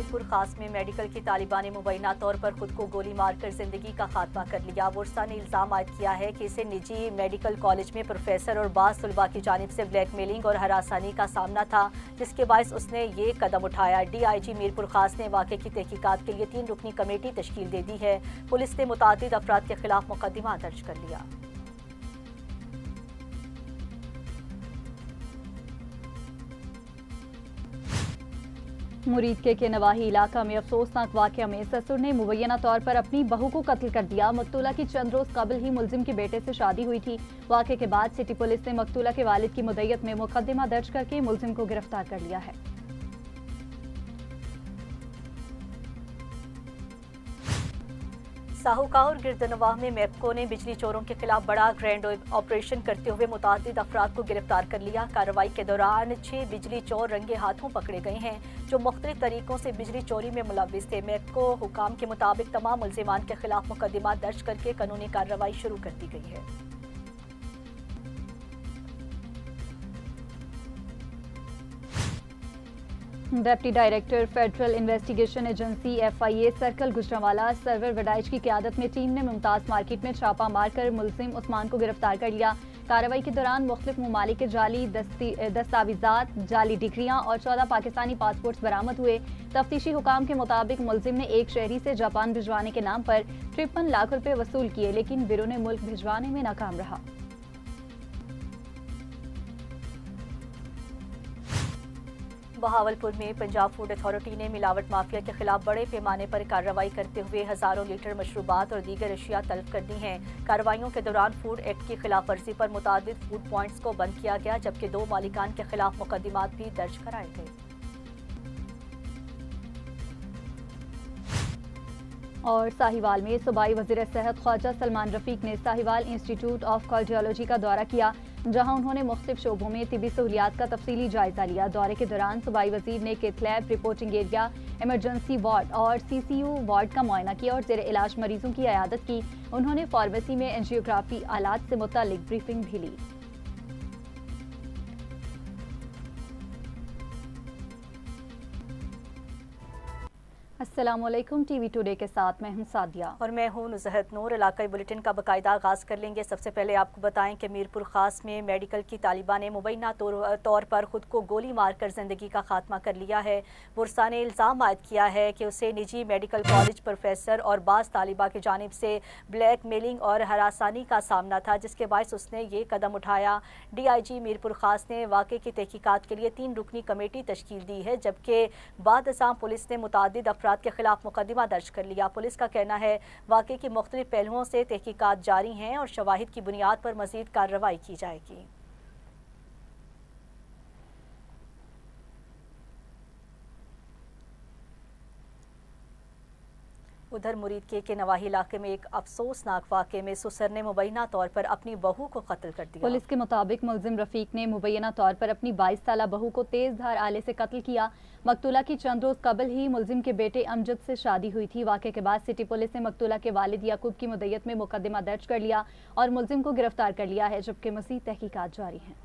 मीरपुर खास में मेडिकल की तालिबा ने मुबैना तौर पर खुद को गोली मारकर जिंदगी का खात्मा कर लिया। बुरसा ने इल्जाम आयद किया है कि इसे निजी मेडिकल कॉलेज में प्रोफेसर और बास तलबा की जानिब से ब्लैकमेलिंग और हरासानी का सामना था, जिसके बायस उसने ये कदम उठाया। DIG मीरपुर खास ने वाक़े की तहकीकात के लिए 3 रुकनी कमेटी तश्कील दे दी है। पुलिस ने मुतादिद अफराद के खिलाफ मुकदमा दर्ज कर लिया। मुरीद के नवाही इलाका में अफसोसनाक वाक़या में ससुर ने मुबैना तौर पर अपनी बहू को कत्ल कर दिया। मकतूला की चंद रोज कबल ही मुलजिम के बेटे से शादी हुई थी। वाक़े के बाद सिटी पुलिस ने मकतूला के वालिद की मुद्दत में मुकदमा दर्ज करके मुलजिम को गिरफ्तार कर लिया है। साहूका और गिरदनवाह में मैपको ने बिजली चोरों के खिलाफ बड़ा ग्रैंड ऑपरेशन करते हुए मुतादिद अफराद को गिरफ्तार कर लिया। कार्रवाई के दौरान 6 बिजली चोर रंगे हाथों पकड़े गए हैं, जो मुख्तलिफ तरीकों से बिजली चोरी में मुलव्विस थे। मैपको हुकाम के मुताबिक तमाम मुल्जिमान के खिलाफ मुकदमा दर्ज करके कानूनी कार्रवाई शुरू कर दी गई है। Deputy director federal investigation agency FIA circle Gujranwala Sarwar Waraich की क़यादत में टीम ने मुमताज़ मार्केट में छापा मारकर मुलजिम उस्मान को गिरफ्तार कर लिया। कार्रवाई के दौरान मुख्तलिफ ममालिक के जाली दस्तावेजात, जाली डिग्रियाँ और 14 पाकिस्तानी पासपोर्ट्स बरामद हुए। तफ्तीशी हुकाम के मुताबिक मुलजिम ने एक शहरी से जापान भिजवाने के नाम पर 53 लाख रुपए वसूल किए, लेकिन बिरून मुल्क भिजवाने में नाकाम रहा। बहावलपुर में पंजाब फूड अथॉरिटी ने मिलावट माफिया के खिलाफ बड़े पैमाने पर कार्रवाई करते हुए हजारों लीटर मशरूबात और दीगर अशिया तलब कर दी हैं। कार्रवाइयों के दौरान फूड एक्ट की खिलाफ वर्जी पर मुतादिद फूड पॉइंट्स को बंद किया गया, जबकि 2 मालिकान के खिलाफ मुकदमात भी दर्ज कराए गए। और साहिवाल में सूबाई वज़ीर सेहत ख्वाजा सलमान रफीक ने साहिवाल इंस्टीट्यूट ऑफ कार्डियोलॉजी का दौरा किया, जहां उन्होंने मुख्तलिफ शोबों में तिबी सहूलियात का तफसीली जायजा लिया। दौरे के दौरान सूबाई वज़ीर ने kth lab, reporting area, emergency ward और CCU वार्ड का मुआयना किया और ज़ेर इलाज मरीजों की इयादत की। उन्होंने फार्मेसी में एंजियोग्राफी आलात से मुतालिक ब्रीफिंग भी ली। अस्सलामुअलैकुम, TV टुडे के साथ मैं हूं सादिया और मैं हूं नुज़हत नूर। इलाकाई बुलेटिन का बाकायदा आगाज़ कर लेंगे। सबसे पहले आपको बताएं कि मीरपुर खास में मेडिकल की तालिबा ने मुबैना तौर पर खुद को गोली मारकर जिंदगी का खात्मा कर लिया है। बुरसा ने इल्ज़ाम आयद किया है कि उसे निजी मेडिकल कॉलेज प्रोफेसर और बास तालिबा की जानिब से ब्लैक मेलिंग और हरासानी का सामना था, जिसके बायस उसने ये कदम उठाया। DIG मीरपुर खास ने वाक़े की तहकीकात के लिए 3 रुकनी कमेटी तश्कील दी है, जबकि बाद असाम पुलिस ने मुतादिद अफराद के खिलाफ मुकदमा दर्ज कर लिया। पुलिस का कहना है वाक़े की मुख्तलिफ पहलुओं से तहकीकात जारी हैं और शवाहिद की बुनियाद पर मज़ीद कार्रवाई की जाएगी। उधर मुरीद के नवाही इलाके में एक अफसोसनाक वाक़े में ससुर ने मुबैना तौर पर अपनी बहू को कत्ल कर दिया। पुलिस के मुताबिक मुलजिम रफीक ने मुबैना तौर पर अपनी 22 साला बहू को तेज धार आले से कत्ल किया। मकतूला की चंद रोज कबल ही मुलजिम के बेटे अमजद से शादी हुई थी। वाक़े के बाद सिटी पुलिस ने मकतूला के वालिद याकूब की मुद्दत में मुकदमा दर्ज कर लिया और मुलजिम को गिरफ्तार कर लिया है, जबकि मज़ीद तहकीकात जारी हैं।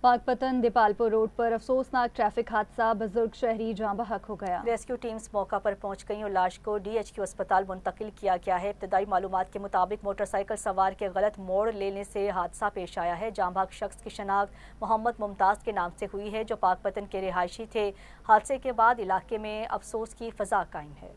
पाकपतन दीपालपुर रोड पर अफसोसनाक ट्रैफिक हादसा, बुजुर्ग शहरी जाँ बहक हो गया। रेस्क्यू टीम्स मौका पर पहुंच गई और लाश को DHQ अस्पताल मुंतकिल किया गया है। इब्तदाई मालूमात के मुताबिक मोटरसाइकिल सवार के गलत मोड़ लेने से हादसा पेश आया है। जाँ बहक शख्स की शनाख्त मोहम्मद मुमताज़ के नाम से हुई है, जो पाकपतन के रिहायशी थे। हादसे के बाद इलाके में अफसोस की फ़ज़ा कायम है।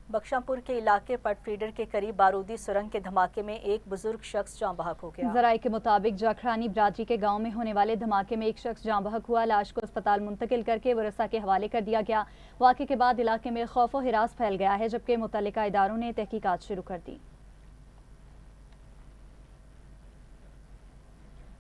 बख्शापुर के इलाके पट फीडर के करीब बारूदी सुरंग के धमाके में एक बुजुर्ग शख्स जाँ बहक हो गया। जराये के मुताबिक जाखरानी बरादरी के गांव में होने वाले धमाके में एक शख्स जाँ बहक हुआ। लाश को अस्पताल मुंतकिल करके वरसा के हवाले कर दिया गया। वाक़े के बाद इलाके में खौफ व हिरास फैल गया है, जबकि मुतल्लिका इदारों ने तहकीकात शुरू कर दी।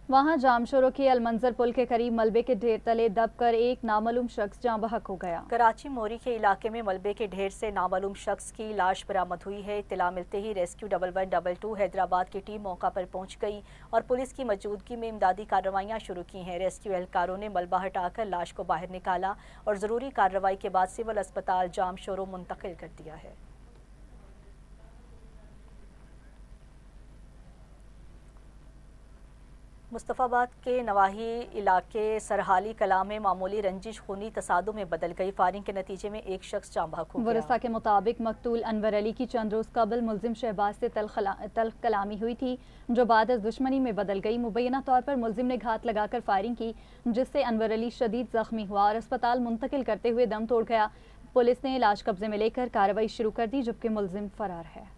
वहां जामशोरों के अलमंजर पुल के करीब मलबे के ढेर तले दबकर एक नामालूम शख्स जाँ बहक हो गया। कराची मोरी के इलाके में मलबे के ढेर से नामालूम शख्स की लाश बरामद हुई है। इत्तला मिलते ही रेस्क्यू 1112 हैदराबाद की टीम मौका पर पहुंच गई और पुलिस की मौजूदगी में इमदादी कार्रवाइयां शुरू की हैं। रेस्क्यू एहलकारों ने मलबा हटाकर लाश को बाहर निकाला और ज़रूरी कार्रवाई के बाद सिविल अस्पताल जामशोरों मुंतकिल कर दिया है। मुस्तफ़ाबाद के नवाही इलाके सरहाली कला में मामूली रंजिश खूनी तसादुम में बदल गई। फायरिंग के नतीजे में एक शख्स जाँ बहक हो गया। वरसा के मुताबिक मकतूल अनवर अली की चंद रोज़ कबल मुलजिम शहबाज से तल्ख कलामी हुई थी, जो बाद दुश्मनी में बदल गई। मुबैना तौर पर मुलजिम ने घात लगाकर फायरिंग की, जिससे अनवर अली शदीद जख्मी हुआ और अस्पताल मुंतकिल करते हुए दम तोड़ गया। पुलिस ने लाश कब्जे में लेकर कार्रवाई शुरू कर दी, जबकि मुलजिम फरार है।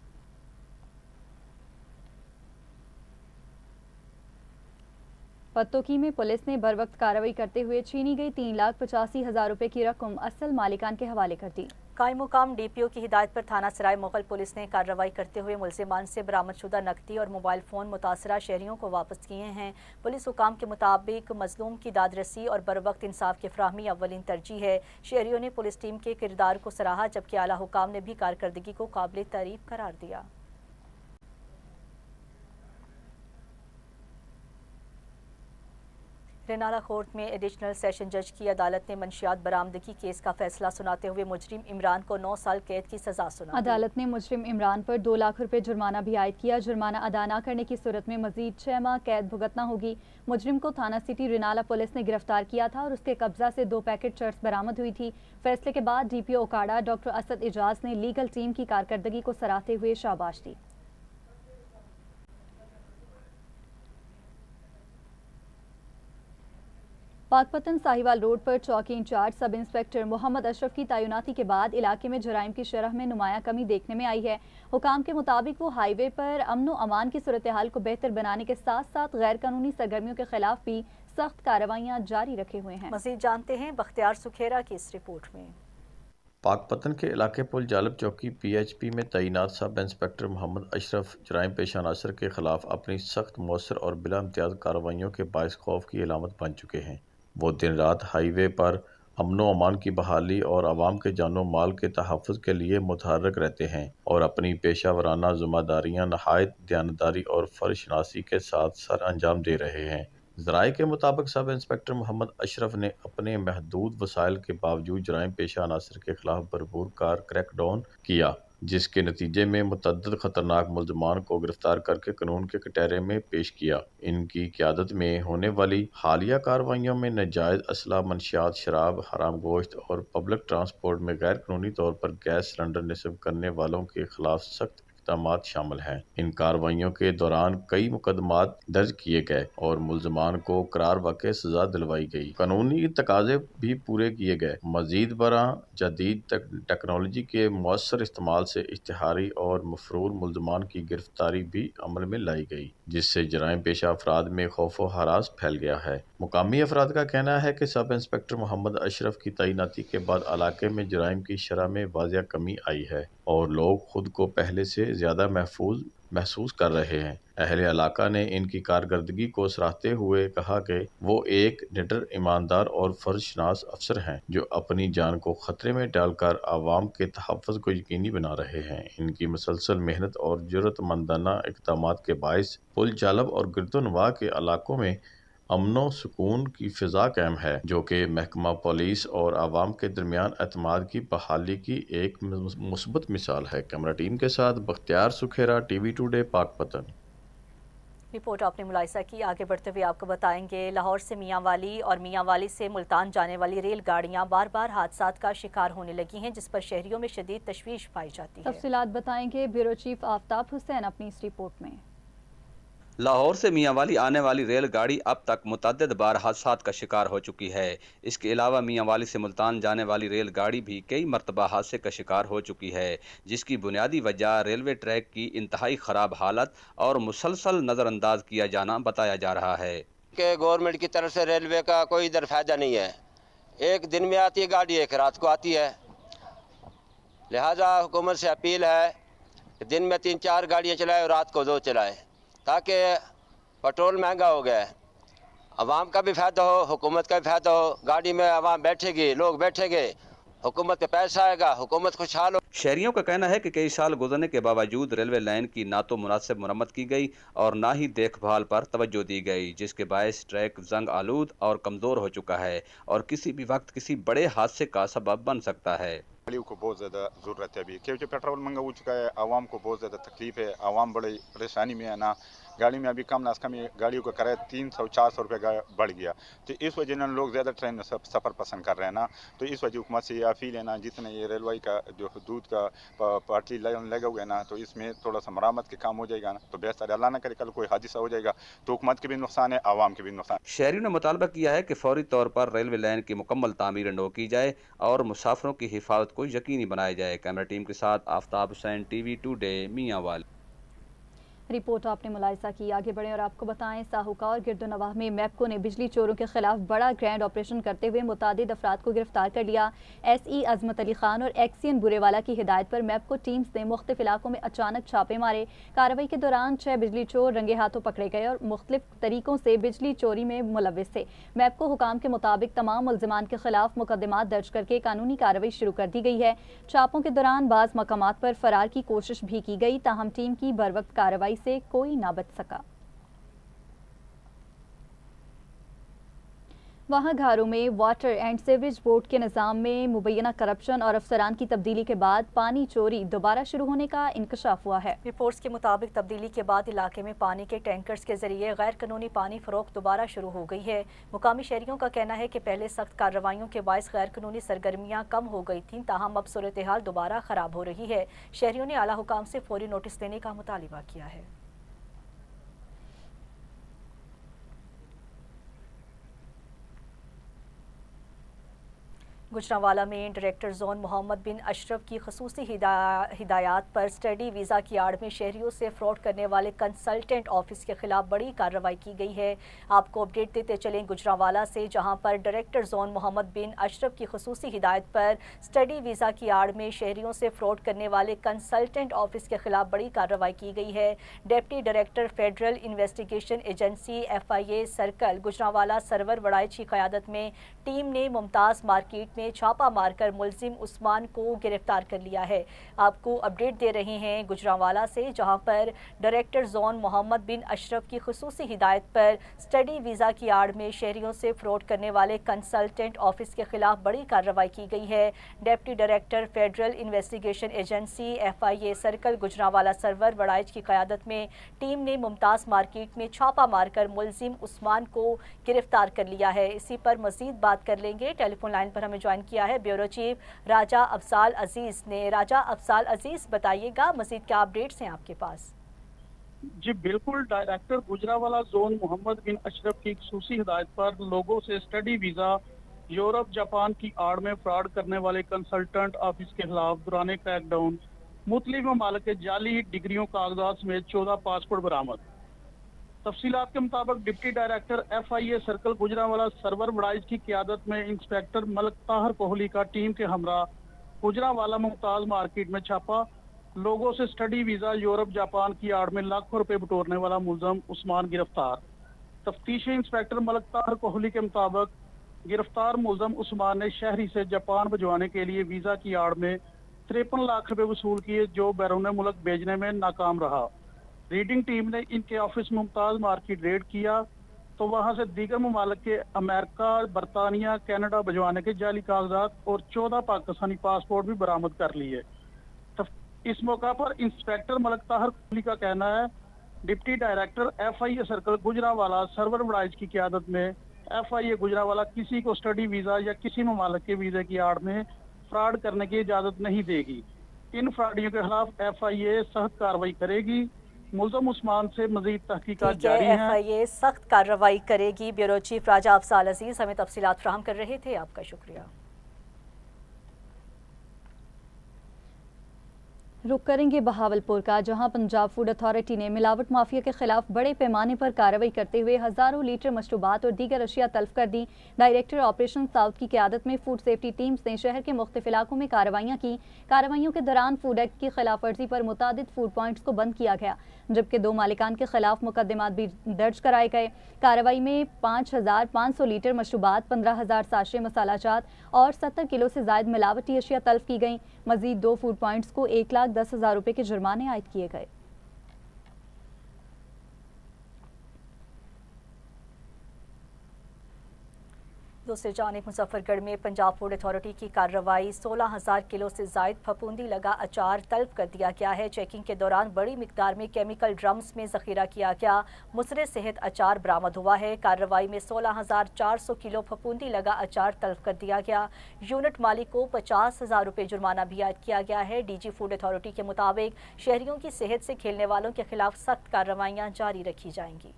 पत्तोकी में पुलिस ने बर वक्त कार्रवाई करते हुए छीनी गई 3,85,000 रुपए की रकम असल मालिकान के हवाले कर दी। कायम मुकाम DPO की हिदायत पर थाना सराय मुगल पुलिस ने कार्रवाई करते हुए मुलजिमान से बरामदशुदा नकदी और मोबाइल फ़ोन मुतासरा शहरियों को वापस किए हैं। पुलिस हुकाम के मुताबिक मजलूम की दादरसी और बर वक्त इंसाफ की फराहमी अव्वलीन तरजीह है। शहरियों ने पुलिस टीम के किरदार को सराहा, जबकि आला हुकाम ने भी कारकर्दगी को काबिल तारीफ करार दिया। रेनाला कोर्ट में एडिशनल सेशन जज की अदालत ने मंशियात बरामदगी केस का फैसला सुनाते हुए मुजरिम इमरान को 9 साल कैद की सजा सुनाई। अदालत ने मुजरिम इमरान पर 2 लाख रुपए जुर्माना भी आयद किया। जुर्माना अदा न करने की सूरत में मजीद 6 माह कैद भुगतना होगी। मुजरिम को थाना सिटी रेनाला पुलिस ने गिरफ्तार किया था और उसके कब्जा से 2 पैकेट चर्स बरामद हुई थी। फैसले के बाद DPO ओकाड़ा डॉक्टर असद इजाज ने लीगल टीम की कारकर्दगी को सराहते हुए शाबाश दी। पाकपतन साहिवाल रोड पर चौकी in charge sub inspector Mohammad Ashraf की तैनाती के बाद इलाके में जराइम की शरह में नुमाया कमी देखने में आई है। हुकाम के मुताबिक वो हाईवे पर अमन व अमान की सूरत हाल को बेहतर बनाने के साथ साथ गैर कानूनी सरगर्मियों के खिलाफ भी सख्त कार्रवाइयाँ जारी रखे हुए हैं। मजीद जानते हैं बख्तियार सुखेरा की इस रिपोर्ट में। पाकपतन के इलाके पुल जालब चौकी PHP में तैनात सब इंस्पेक्टर मोहम्मद अशरफ जराइम पेशा अनासर के खिलाफ अपनी सख्त मौसर और बिला इम्तियाज कार्रवाइयों के बाइस खौफ की अलामत बन चुके हैं। वो दिन रात हाईवे पर अमन व अमान की बहाली और आवाम के जानो माल के तहफ़्फ़ुज़ के लिए मुतहर्रिक रहते हैं और अपनी पेशा वराना ज़िम्मेदारियाँ नहायत दयानतदारी और फ़र्ज़शनासी के साथ सर अंजाम दे रहे हैं। ज़राए के मुताबिक सब इंस्पेक्टर मोहम्मद अशरफ ने अपने महदूद वसाइल के बावजूद जराइम पेशा अनासर के खिलाफ भरपूर क्रैकडाउन किया, जिसके नतीजे में मुतअद्दिद ख़तरनाक मुल्ज़मान को गिरफ्तार करके कानून के कटहरे में पेश किया। इनकी क़यादत में होने वाली हालिया कार्रवाइयों में नाजायज़ असला, मंशियात, शराब, हराम गोश्त और पब्लिक ट्रांसपोर्ट में गैर कानूनी तौर पर गैस सिलेंडर नस्ब करने वालों के खिलाफ सख्त इक़दामात शामिल हैं। इन कार्रवाइयों के दौरान कई मुकदमात दर्ज किए गए और मुल्ज़मान को करार वाक़ई सज़ा दिलवाई गई। कानूनी तकाज़े भी पूरे किए गए। मज़ीद बरआं जदीद टेक्नोलॉजी के मौसर इस्तेमाल से इश्तिहारी और मफरूर मुल्ज़मान की गिरफ्तारी भी अमल में लाई गई, जिससे जराइम पेशा अफराद में खौफ व हरास फैल गया है। मुकामी अफराद का कहना है कि सब इंस्पेक्टर मोहम्मद अशरफ की तैनाती के बाद इलाके में जराइम की शरह में वाज़िया कमी आई है और लोग खुद को पहले से ज़्यादा महफूज महसूस कर रहे हैं। अहले इलाका ने इनकी कारकर्दगी को सराहते हुए कहा कि वो एक निडर, ईमानदार और फर्जशनास अफसर हैं जो अपनी जान को खतरे में डालकर आवाम के तहफ़्फ़ुज़ को यकीनी बना रहे हैं। इनकी मुसलसल मेहनत और जुर्रतमंदाना इक़दामात के बाइस पुल जालब और गिरदोनवाह के इलाकों में अमनो सुकून की फ़िज़ा कायम है, जो कि महकमा पुलिस और आवाम के दरमियान एतमाद की बहाली की एक मुस्बत मिसाल है। कैमरा टीम के साथ Bakhtiyar Sukhera, TV today, Pakpattan. Report आपने मुलाहिजा की। आगे बढ़ते हुए आपको बताएंगे, लाहौर से मियांवाली और मियांवाली से मुल्तान जाने वाली रेलगाड़ियां बार बार हादसात का शिकार होने लगी हैं, जिस पर शहरियों में शदीद तशवीश पाई जाती है। तफसीलात बताएंगे ब्यूरो चीफ आफ्ताब हुसैन अपनी इस रिपोर्ट में। लाहौर से मियांवाली आने वाली रेलगाड़ी अब तक मुतअद्दिद बार हादसात का शिकार हो चुकी है। इसके अलावा मियांवाली से मुल्तान जाने वाली रेलगाड़ी भी कई मरतबा हादसे का शिकार हो चुकी है, जिसकी बुनियादी वजह रेलवे ट्रैक की इंतहाई ख़राब हालत और मुसलसल नज़रअंदाज किया जाना बताया जा रहा है कि गवर्नमेंट की तरफ से रेलवे का कोई इधर फ़ायदा नहीं है। एक दिन में आती है गाड़ी, एक रात को आती है। लिहाजा हुकूमत से अपील है कि दिन में 3-4 गाड़ियाँ चलाए और रात को 2 चलाए, ताकि पेट्रोल महंगा हो गया है, आवाम का भी फ़ायदा हो, हुकूमत का भी फ़ायदा हो। गाड़ी में आवाम बैठेगी, लोग बैठेंगे, हुकूमत पे पैसा आएगा, हुकूमत खुशहाल हो। शहरियों का कहना है कि कई साल गुजरने के बावजूद रेलवे लाइन की ना तो मुनासिब मरम्मत की गई और ना ही देखभाल पर तवज्जो दी गई, जिसके बायस ट्रैक जंग आलूद और कमज़ोर हो चुका है और किसी भी वक्त किसी बड़े हादसे का सबब बन सकता है। को बहुत ज़्यादा ज़रूरत है अभी, क्योंकि पेट्रोल महंगा हो चुका है, आवाम को बहुत ज़्यादा तकलीफ है, आवाम बड़ी परेशानी में है ना। गाड़ी में अभी कम ना कम गाड़ियों का किराया 300-400 रुपये बढ़ गया। तो इस वजह से लोग ज़्यादा ट्रेन में सफ़र पसंद कर रहे हैं ना। तो इस वजह हुकूमत से ये अपील है ना, जितने ये रेलवे का जो दूध का पटरी लगा हुआ है ना, तो इसमें थोड़ा सा मरम्मत के काम हो जाएगा ना, तो बेहतर। अल्लाह ना करे कल कोई हादसा हो जाएगा तो हुकूमत के भी नुकसान है, आवाम के भी नुकसान। शहरियों ने मुतालबा किया है कि फौरी तौर पर रेलवे लाइन की मुकम्मल तामीर नौ की जाए और मुसाफिरों की हिफाजत को यकीनी बनाया जाए। कैमरा टीम के साथ Aftab Hussain, TV today, Mianwali. Report आपने मुलाहिजा की। आगे बढ़े और आपको बताएं, साहूका और गिरदोनवाह में मैपको ने बिजली चोरों के खिलाफ बड़ा ग्रैंड ऑपरेशन करते हुए मुतादिद अफराद को गिरफ्तार कर लिया। SE अजमत अली खान और एक्सियन बुरेवाला की हिदायत पर मैपको टीम्स ने मुख्तलिफ इलाकों में अचानक छापे मारे। कार्रवाई के दौरान 6 बिजली चोर रंगे हाथों पकड़े गए और मुख्तलिफ तरीकों से बिजली चोरी में मुलविस थे। मैपको हुकाम के मुताबिक तमाम मुल्जिमान के खिलाफ मुकदमात दर्ज करके कानूनी कार्रवाई शुरू कर दी गई है। छापों के दौरान बाज़ मकामात पर फरार की कोशिश भी की गई, ताहम टीम की बरवक्त कार्रवाई से कोई ना बच सका। वहाँ घारों में वाटर एंड सीवरेज बोर्ड के निज़ाम में मुबैना करप्शन और अफसरान की तब्दीली के बाद पानी चोरी दोबारा शुरू होने का इंकशाफ हुआ है। रिपोर्ट्स के मुताबिक तब्दीली के बाद इलाके में पानी के टैंकर्स के जरिए गैर कानूनी पानी फरोख्त दोबारा शुरू हो गई है। मुकामी शहरियों का कहना है कि पहले सख्त कार्रवाइयों के बायस गैर कानूनी सरगर्मियाँ कम हो गई थीं, ताहम अब सूरत हाल दोबारा खराब हो रही है। शहरियों ने आला हुकाम से फौरी नोटिस देने का मुतालिबा किया है। गुजरांवाला में डायरेक्टर जोन मोहम्मद बिन अशरफ की खसूसी हिदायत पर स्टडी वीज़ा की आड़ में शहरियों से फ्रॉड करने वाले कंसल्टेंट ऑफिस के खिलाफ बड़ी कार्रवाई की गई है। आपको अपडेट देते चलें गुजरांवाला से, जहां पर डायरेक्टर जोन मोहम्मद बिन अशरफ की खसूसी हिदायत पर स्टडी वीज़ा की आड़ में शहरियों से फ्रॉड करने वाले कंसल्टेंट ऑफिस के खिलाफ बड़ी कार्रवाई की गई है। Deputy director federal investigation agency FIA circle Gujranwala Sarwar Waraich की क़यादत में टीम ने मुमताज़ मार्केट में छापा मारकर मुलजिम उस्मान को गिरफ्तार कर लिया है। आपको अपडेट दे रहे हैं गुजरांवाला से, जहां पर डायरेक्टर जोन मोहम्मद बिन अशरफ की खुसूसी हिदायत पर स्टडी वीज़ा की आड़ में शहरियों से फ्रॉड करने वाले कंसल्टेंट ऑफिस के खिलाफ बड़ी कार्रवाई की गई है। Deputy director federal investigation agency FIA circle Gujranwala Sarwar Waraich की क़यादत में टीम ने मुमताज़ मार्केट में छापा मारकर मुलजिम उस्मान को गिरफ्तार कर लिया है। इसी पर मज़ीद बात कर लेंगे। टेलीफोन लाइन पर हमें ज्वाइन किया है ब्यूरो चीफ राजा अफजाल अजीज ने। राजा अफजाल अजीज, बताइएगा मज़ीद क्या अपडेट्स हैं आपके पास? जी बिल्कुल, डायरेक्टर गुजरांवाला जोन मोहम्मद बिन अशरफ की खसूसी हिदायत पर लोगों से स्टडी वीज़ा यूरोप जापान की आड़ में फ्रॉड करने वाले कंसल्टेंट ऑफिस के खिलाफ दौरान क्रैकडाउन मुख्तलिफ ममालिक के जाली डिग्रियों कागजात में 14 पासपोर्ट बरामद। तफसीलात के मुताबिक deputy director FIA circle Gujranwala Sarwar Waraich की क़यादत में इंस्पेक्टर मलक ताहर कोहली का टीम के हमरा गुजरांवाला मुमताज मार्केट में छापा। लोगों से स्टडी वीज़ा यूरोप जापान की आड़ में लाखों रुपए बटोरने वाला मुलजम उस्मान गिरफ्तार। तफ्तीशी इंस्पेक्टर मलक ताहर कोहली के मुताबिक गिरफ्तार मुलजम उस्मान ने शहरी से जापान भिजवाने के लिए वीज़ा की आड़ में 53 लाख रुपए वसूल किए, जो बैरून मुल्क भेजने में नाकाम रहा। रीडिंग टीम ने इनके ऑफिस मुमताज मार्केट रेड किया तो वहां से दीगर ममालिक के अमेरिका, बरतानिया, कनाडा भिजवाने के जाली कागजात और 14 पाकिस्तानी पासपोर्ट भी बरामद कर लिए। इस मौका पर इंस्पेक्टर मलक ताहर कोहली का कहना है, deputy director FIA circle Gujranwala Sarwar Waraich की क़यादत में FIA गुजरांवाला किसी को स्टडी वीज़ा या किसी ममालिक के वीज़े की आड़ में फ्रॉड करने की इजाज़त नहीं देगी। इन फ्रॉडियों के खिलाफ FIA सख्त कार्रवाई करेगी। मुलजम उस्मान से मजीद तहकीकात जारी है। FIA सख्त कार्रवाई करेगी। ब्यूरो चीफ राजा अफजाल अजीज हमें तफसीलात फराहम कर रहे थे, आपका शुक्रिया। रुक करेंगे बहावलपुर का, जहां पंजाब फूड अथॉरिटी ने मिलावट माफिया के खिलाफ बड़े पैमाने पर कार्रवाई करते हुए हजारों लीटर मशरूबात और दीगर अशिया तल्फ कर दी। डायरेक्टर ऑपरेशन साउथ की क़यादत में फूड सेफ्टी टीम्स ने शहर के मुख्तलिफ इलाकों में कार्रवाइयाँ की। कार्रवाइयों के दौरान फूड एक्ट की खिलाफ वर्जी पर मुतादिद फूड पॉइंट्स को बंद किया गया, जबकि 2 मालिकान के खिलाफ मुकदमात भी दर्ज कराए गए। कार्रवाई में 5500 लीटर मशरूबात, 15000 साशे मसाला जात और 70 किलो से ज्यादा मिलावटी अशिया तल्फ की गई। मजीद 2 फूड पॉइंट्स को 1,10,000 रुपए के जुर्माने आयद किए गए। दूसरी जानिब मुजफ्फरगढ़ में पंजाब फूड अथॉरिटी की कार्रवाई 16,000 किलो से जायद फफूंदी लगा अचार तलब कर दिया गया है। चेकिंग के दौरान बड़ी मिकदार में केमिकल ड्रम्स में जखीरा किया गया मुसरे सेहत अचार बरामद हुआ है। कार्रवाई में 16,400 किलो फफूंदी लगा अचार तलब कर दिया गया। यूनिट मालिक को 50,000 रुपये जुर्माना भी आयद किया गया है। डीजी फूड अथॉरिटी के मुताबिक शहरियों की सेहत से खेलने वालों के खिलाफ सख्त कार्रवाइयाँ जारी रखी जाएंगी।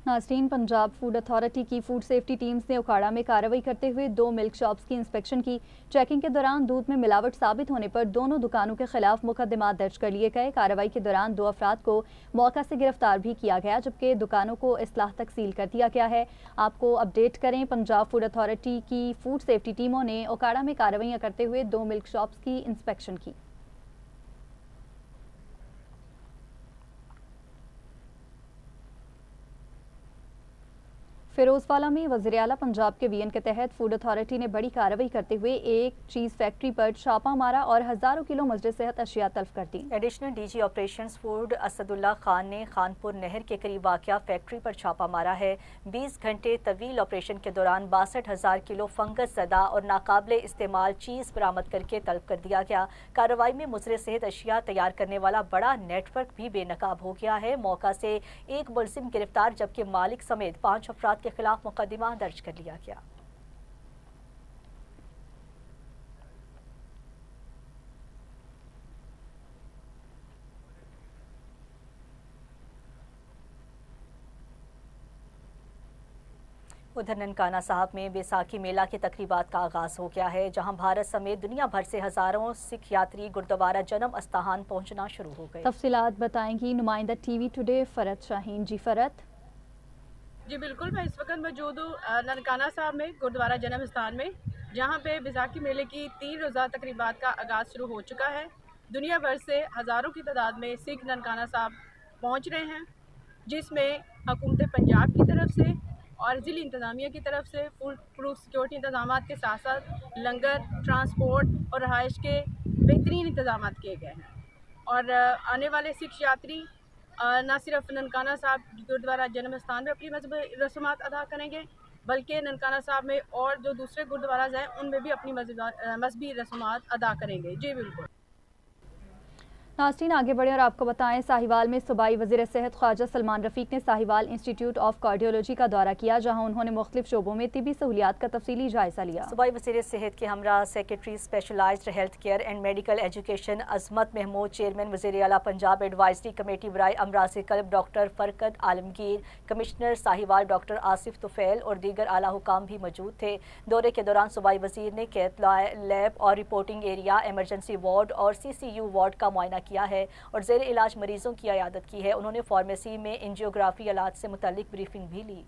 नाज़रीन, पंजाब फूड अथॉरिटी की फूड सेफ्टी टीम्स ने उखाड़ा में कार्रवाई करते हुए 2 मिल्क शॉप्स की इंस्पेक्शन की। चेकिंग के दौरान दूध में मिलावट साबित होने पर दोनों दुकानों के खिलाफ मुकदमा दर्ज कर लिए गए। कार्रवाई के दौरान 2 अफराद को मौका से गिरफ्तार भी किया गया, जबकि दुकानों को इस्लाह तक सील कर दिया गया है। आपको अपडेट करें, पंजाब फूड अथॉरिटी की फूड सेफ्टी टीमों ने उखाड़ा में कार्रवाइयाँ करते हुए 2 मिल्क शॉप्स की इंस्पेक्शन की। फिरोजवाला में वज़ीर आला पंजाब के वीएन के तहत फूड अथॉरिटी ने बड़ी कार्रवाई करते हुए एक चीज़ फैक्ट्री पर छापा मारा और हज़ारों किलो मजरे सेहत अशिया तल्फ कर दी। Additional DG operations food Asadullah Khan ने खानपुर नहर के करीब वाक़या फैक्ट्री पर छापा मारा है। 20 घंटे तवील ऑपरेशन के दौरान 62,000 किलो फंगस ज़दा और नाकाबिले इस्तेमाल चीज़ बरामद करके तलब कर दिया गया। कार्रवाई में मुसरे सेहत अशिया तैयार करने वाला बड़ा नेटवर्क भी बेनकाब हो गया है। मौका से एक मुलजिम गिरफ्तार, जबकि मालिक समेत 5 अफराद के खिलाफ मुकदमा दर्ज कर लिया गया। उधर ननकाना साहब में बैसाखी मेला की तकरीबात का आगाज हो गया है, जहां भारत समेत दुनिया भर से हजारों सिख यात्री गुरुद्वारा जन्म अस्थान पहुंचना शुरू हो गए। तफसीलात बताएंगी नुमाइंदा टीवी टुडे फरत शाहीन। जी फरत। जी बिल्कुल, मैं इस वक्त मौजूद हूँ ननकाना साहब में गुरुद्वारा जन्म स्थान में, जहाँ पे बैसाखी मेले की 3 रोज़ा तकरीबात का आगाज़ शुरू हो चुका है। दुनिया भर से हज़ारों की तादाद में सिख ननकाना साहब पहुँच रहे हैं, जिसमें हुकूमत पंजाब की तरफ से और ज़िली इंतज़ामिया की तरफ से फुल प्रूफ सिक्योरिटी इंतजाम के साथ साथ लंगर, ट्रांसपोर्ट और रहाइश के बेहतरीन इंतजाम किए गए हैं। और आने वाले सिख यात्री न सिर्फ ननकाना साहब गुरुद्वारा जन्म स्थान में अपनी मजहबी रस्मात अदा करेंगे, बल्कि ननकाना साहब में और जो दूसरे गुरुद्वाराज हैं उनमें भी अपनी मजहबी रस्मात अदा करेंगे। जी बिल्कुल। नाज़रीन, आगे बढ़े और आपको बताएं, साहिवाल में सूबाई वज़ीर सेहत ख्वाजा सलमान रफ़ीक ने साहिवाल इंस्टीट्यूट ऑफ कार्डियोलॉजी का दौरा किया, जहां उन्होंने मुख्तलिफ शोबों में तिबी सहूलियात का तफसीली जायजा लिया। सूबाई वज़ीर सेहत के हमरा secretary specialised health care and medical education Azmat Mahmood, chairman वज़ीर आला पंजाब एडवाइजरी कमेटी बराए अमराज कल्ब doctor Farqat Alamgir, commissioner Sahiwal doctor Asif Tufail और दीगर आला हुकाम भी मौजूद थे। दौरे के दौरान सूबाई वज़ीर ने कैथ लैब और रिपोर्टिंग एरिया, एमरजेंसी वार्ड और CCU वार्ड का मुआयना किया है और ज़ेर इलाज मरीजों की इयादत की है। उन्होंने फार्मेसी में एंजियोग्राफी इलाज से मुताल्लिक ब्रीफिंग भी ली।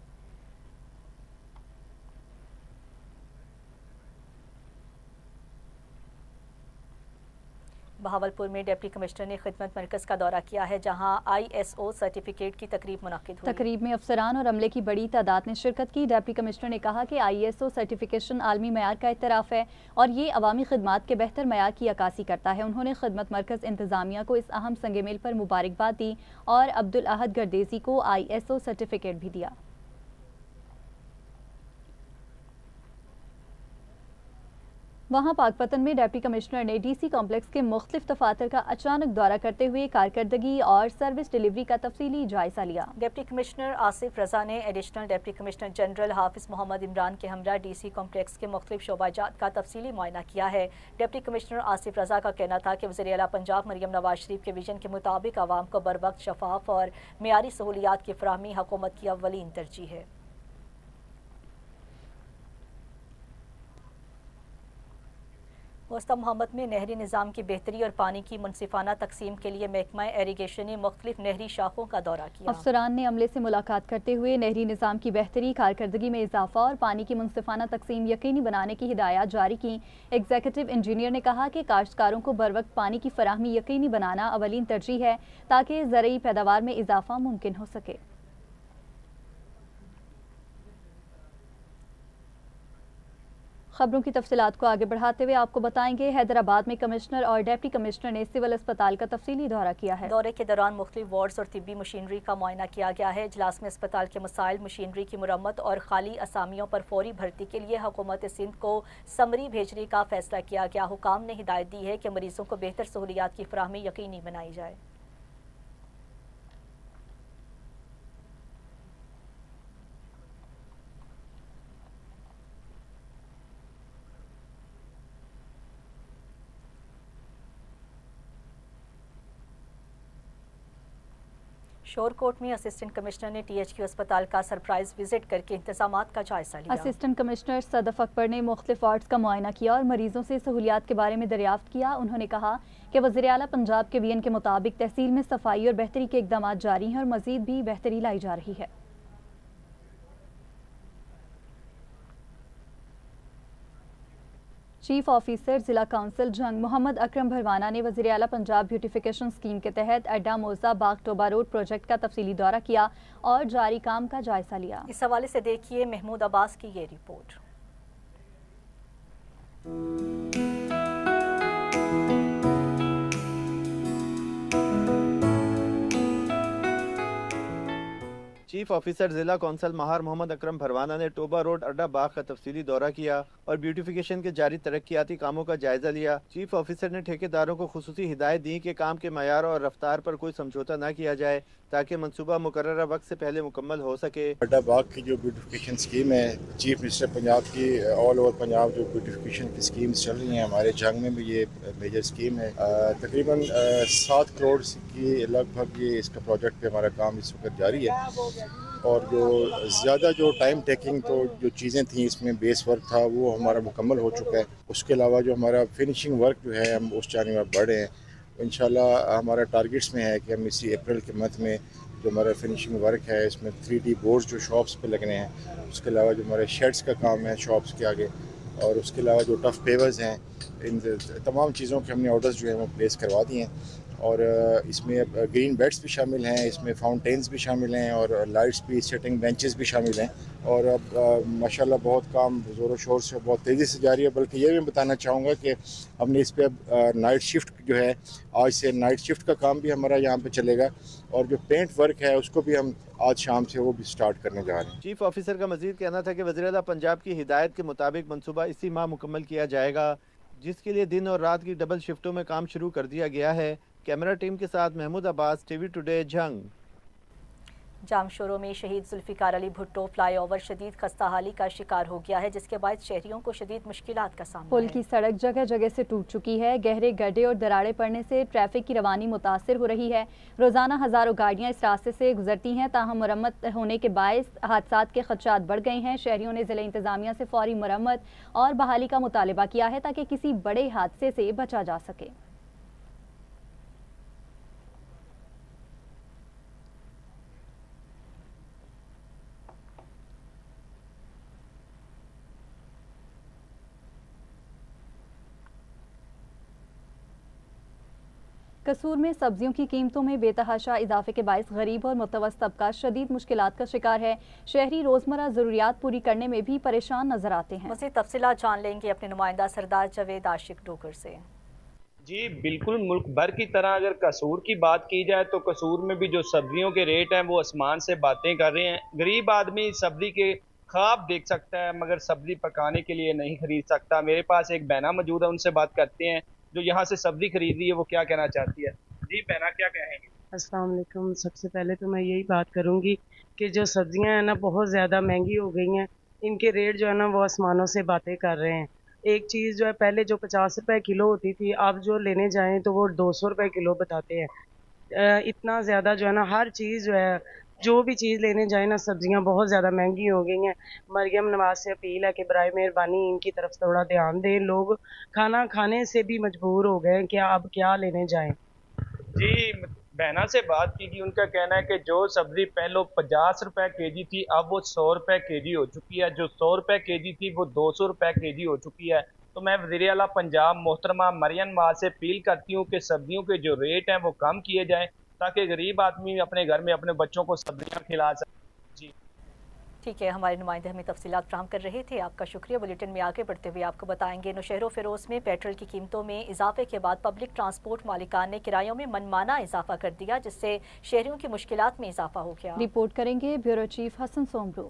बहावलपुर में डिप्टी कमिश्नर ने खिदमत मरकज़ का दौरा किया है, जहां ISO सर्टिफिकेट की तकरीब मुनक्किद हुई। तकरीब में अफसरान और अमले की बड़ी तादाद ने शिरकत की। डिप्टी कमिश्नर ने कहा कि ISO सर्टिफिकेशन आलमी मयार का इतराफ़ है और ये अवामी खिदमात के बेहतर मयार की अक्कासी करता है। उन्होंने खिदमत मरकज़ इंतज़ामिया को इस अहम संगे मिल पर मुबारकबाद दी और अब्दुल अहद गर्देजी को ISO सर्टिफिकेट भी दिया। वहाँ पाकपतन में डिप्टी कमिश्नर ने DC कॉम्प्लेक्स के मुख्तलिफ दफातर का अचानक दौरा करते हुए कारकर्दगी और सर्विस डिलीवरी का तफसीली जायजा लिया। डिप्टी कमिश्नर आसिफ रजा ने एडिशनल डिप्टी कमिश्नर जनरल हाफिज मोहम्मद इमरान के हमरा DC कॉम्प्लेक्स के मुख्तलिफ शोबाजात का तफसीली मुआयना किया है। डिप्टी कमिश्नर आसिफ रजा का कहना था कि वज़ीर आला पंजाब मरियम नवाज शरीफ के विजन के मुताबिक आवाम को बर वक्त शफाफ और मेयारी सहूलियात की फराहमी हुकूमत की अव्वलीन तरजीह है। मुस्तफ़ा मोहम्मद में नहरी निज़ाम की बेहतरी और पानी की मुनसिफाना तकसीम के लिए महकमा इरिगेशन ने मुख्तलिफ नहरी शाखों का दौरा किया। अफसरान ने अमले से मुलाकात करते हुए नहरी निज़ाम की बेहतरी, कारकर्दगी में इजाफा और पानी की मुनसिफाना तकसीम यकीनी बनाने की हिदायत जारी की। एग्जीक्यूटिव इंजीनियर ने कहा कि काश्तकारों को बर वक्त पानी की फराहमी यकीनी बनाना अवलीन तरजीह है, ताकि ज़रूरी पैदावार में इजाफा मुमकिन हो सके। खबरों की तफसीलात को आगे बढ़ाते हुए आपको बताएंगे, हैदराबाद में कमिश्नर और डिप्टी कमिश्नर ने सिविल अस्पताल का तफसीली दौरा किया है। दौरे के दौरान मुख्तलिफ वार्ड्स और तिब्बी मशीनरी का मुआयना किया गया है। इजलास में अस्पताल के मसाइल, मशीनरी की मुरम्मत और खाली असामियों पर फौरी भर्ती के लिए हुकूमत सिंध को समरी भेजने का फैसला किया गया। हुकाम ने हिदायत दी है कि मरीजों को बेहतर सहूलियात की फराहमी यकीनी बनाई जाए। शोरकोट में असिस्टेंट कमिश्नर ने THQ अस्पताल का सरप्राइज विजिट करके इंतजामात का जायजा लिया। असिस्टेंट कमिश्नर सदफ अकबर ने मुख्तलिफ वार्ड्स का मुआयना किया और मरीजों से सहूलियात के बारे में दरियाफ्त किया। उन्होंने कहा कि वज़ीर आला पंजाब के वीएन के मुताबिक तहसील में सफाई और बेहतरी के इकदाम जारी हैं और मजीद भी बेहतरी लाई जा रही है। चीफ ऑफिसर जिला काउंसिल जंग मोहम्मद अकरम भरवाना ने वज़ीर आला पंजाब ब्यूटिफिकेशन स्कीम के तहत अड्डा मोजा बाग टोबा रोड प्रोजेक्ट का तफसीली दौरा किया और जारी काम का जायजा लिया। इस हवाले से देखिए महमूद अब्बास की ये रिपोर्ट। चीफ ऑफिसर जिला कौंसल महार मोहम्मद अकरम भरवाना ने टोबा रोड अड्डा बाग का तफसीली दौरा किया और ब्यूटिफिकेशन के जारी तरक्याती कामों का जायजा लिया। चीफ ऑफिसर ने ठेकेदारों को खुसूसी हिदायत दी कि काम के मयार और रफ्तार पर कोई समझौता न किया जाए ताकि मनसूबा मुकर्ररा वक्त से पहले मुकम्मल हो सके। अड्डा बाग की जो ब्यूटिफिकेशन स्कीम है, चीफ मिनिस्टर पंजाब की ऑल ओवर पंजाब जो ब्यूटिफिकेशन की स्कीम्स चल रही हैं, हमारे जंग में भी ये मेजर स्कीम है। तकरीबन 7 करोड़ की लगभग ये इसका प्रोजेक्ट पे हमारा काम इस वक्त जारी है और जो ज़्यादा जो टाइम टेकिंग तो जो चीज़ें थी इसमें बेस वर्क था वो हमारा मुकम्मल हो चुका है। उसके अलावा जो हमारा फिनिशिंग वर्क जो है हम उस जाने में बढ़े हैं। इंशाल्लाह हमारा टारगेट्स में है कि हम इसी अप्रैल के मंथ में जो हमारा फिनिशिंग वर्क है इसमें 3D बोर्ड्स जो शॉप्स पे लगने हैं, उसके अलावा जो हमारे शेड्स का काम है शॉप्स के आगे और उसके अलावा जो टफ पेवर्स हैं, इन तमाम चीज़ों के हमने ऑर्डर्स जो है वो प्लेस करवा दिए हैं। और इसमें अब ग्रीन बेड्स भी शामिल हैं, इसमें फाउंटेन्स भी शामिल हैं और लाइट्स भी, सिटिंग बेंचेस भी शामिल हैं और अब माशाल्लाह बहुत काम ज़ोरों शोर से बहुत तेज़ी से जारी है। बल्कि ये भी बताना चाहूँगा कि हमने इस पर अब नाइट शिफ्ट जो है, आज से नाइट शिफ्ट का काम भी हमारा यहाँ पे चलेगा और जो पेंट वर्क है उसको भी हम आज शाम से वो भी स्टार्ट करने जा रहे हैं। चीफ ऑफिसर का मजीद कहना था कि वज़ीर आला पंजाब की हिदायत के मुताबिक मनसूबा इसी माह मुकम्मल किया जाएगा, जिसके लिए दिन और रात की डबल शिफ्टों में काम शुरू कर दिया गया है। कैमरा टीम के साथ महमूद अब्बास, TV टुडे जंग। जामशोरों में शहीद जुल्फिकार अली भुट्टो फ्लाईओवर शदीद खस्ताहाली का शिकार हो गया है, जिसके बाद शहरियों को शदीद मुश्किलात का सामना पुल है। की सड़क जगह जगह से टूट चुकी है। गहरे गड्ढे और दरारें पड़ने से ट्रैफिक की रवानी मुतासिर हो रही है। रोजाना हजारों गाड़ियां इस रास्ते से गुजरती हैं, ताहम मुरम्मत होने के बायस हादसात के खदशात बढ़ गए हैं। शहरियों ने जिला इंतजामिया से फौरी मुरम्मत और बहाली का मुतालबा किया है ताकि किसी बड़े हादसे से बचा जा सके। कसूर में सब्जियों की कीमतों में बेतहाशा इजाफे के बायस गरीब और मुतवस्सित तबका शदीद मुश्किलात का शिकार है। शहरी रोजमर्रा जरूरियात पूरी करने में भी परेशान नजर आते हैं। मज़ीद तफसीलात जान लेंगे अपने नुमाइंदा सरदार जावेद आशिक डोगर से। जी बिल्कुल, मुल्क भर की तरह अगर कसूर की बात की जाए तो कसूर में भी जो सब्जियों के रेट हैं वो आसमान से बातें कर रहे हैं। गरीब आदमी सब्जी के ख्वाब देख सकता है मगर सब्जी पकाने के लिए नहीं खरीद सकता। मेरे पास एक बहना मौजूद है, उनसे बात करते हैं जो यहाँ से सब्जी खरीद रही है, वो क्या कहना चाहती है। जी बहना, क्या कहेंगे? अस्सलाम वालेकुम। सबसे पहले तो मैं यही बात करूँगी कि जो सब्जियां हैं ना बहुत ज़्यादा महंगी हो गई हैं। इनके रेट जो है ना वो आसमानों से बातें कर रहे हैं। एक चीज़ जो है पहले जो 50 रुपए किलो होती थी, अब जो लेने जाएं तो वो 200 रुपए किलो बताते हैं। इतना ज़्यादा जो है ना हर चीज़ जो है, जो भी चीज़ लेने जाए ना सब्जियां बहुत ज़्यादा महंगी हो गई हैं। मरियम नवाज से अपील है कि बराए मेहरबानी इनकी तरफ थोड़ा ध्यान दें। लोग खाना खाने से भी मजबूर हो गए कि अब क्या लेने जाएं। जी बहना से बात की, उनका कहना है कि जो सब्जी पहले 50 रुपए केजी थी अब वो 100 रुपए केजी हो चुकी है। जो 100 रुपए केजी थी वो 200 रुपए केजी हो चुकी है। तो मैं वज़ीर आला पंजाब मोहतरमा मरियम नवाज से अपील करती हूँ कि सब्जियों के जो रेट हैं वो कम किए जाएं ताकि गरीब आदमी अपने घर में अपने बच्चों को सब्जियां खिला सके। जी ठीक है, हमारे नुमाइंदे हमें तफसीलात फराहम कर रहे थे। आपका शुक्रिया। बुलेटिन में आगे बढ़ते हुए आपको बताएंगे, नौशहर फिरोज में पेट्रोल की कीमतों में इजाफे के बाद पब्लिक ट्रांसपोर्ट मालिकान ने किरायों में मनमाना इजाफा कर दिया, जिससे शहरियों की मुश्किलात में इजाफा हो गया। रिपोर्ट करेंगे ब्यूरो चीफ हसन सोमरू।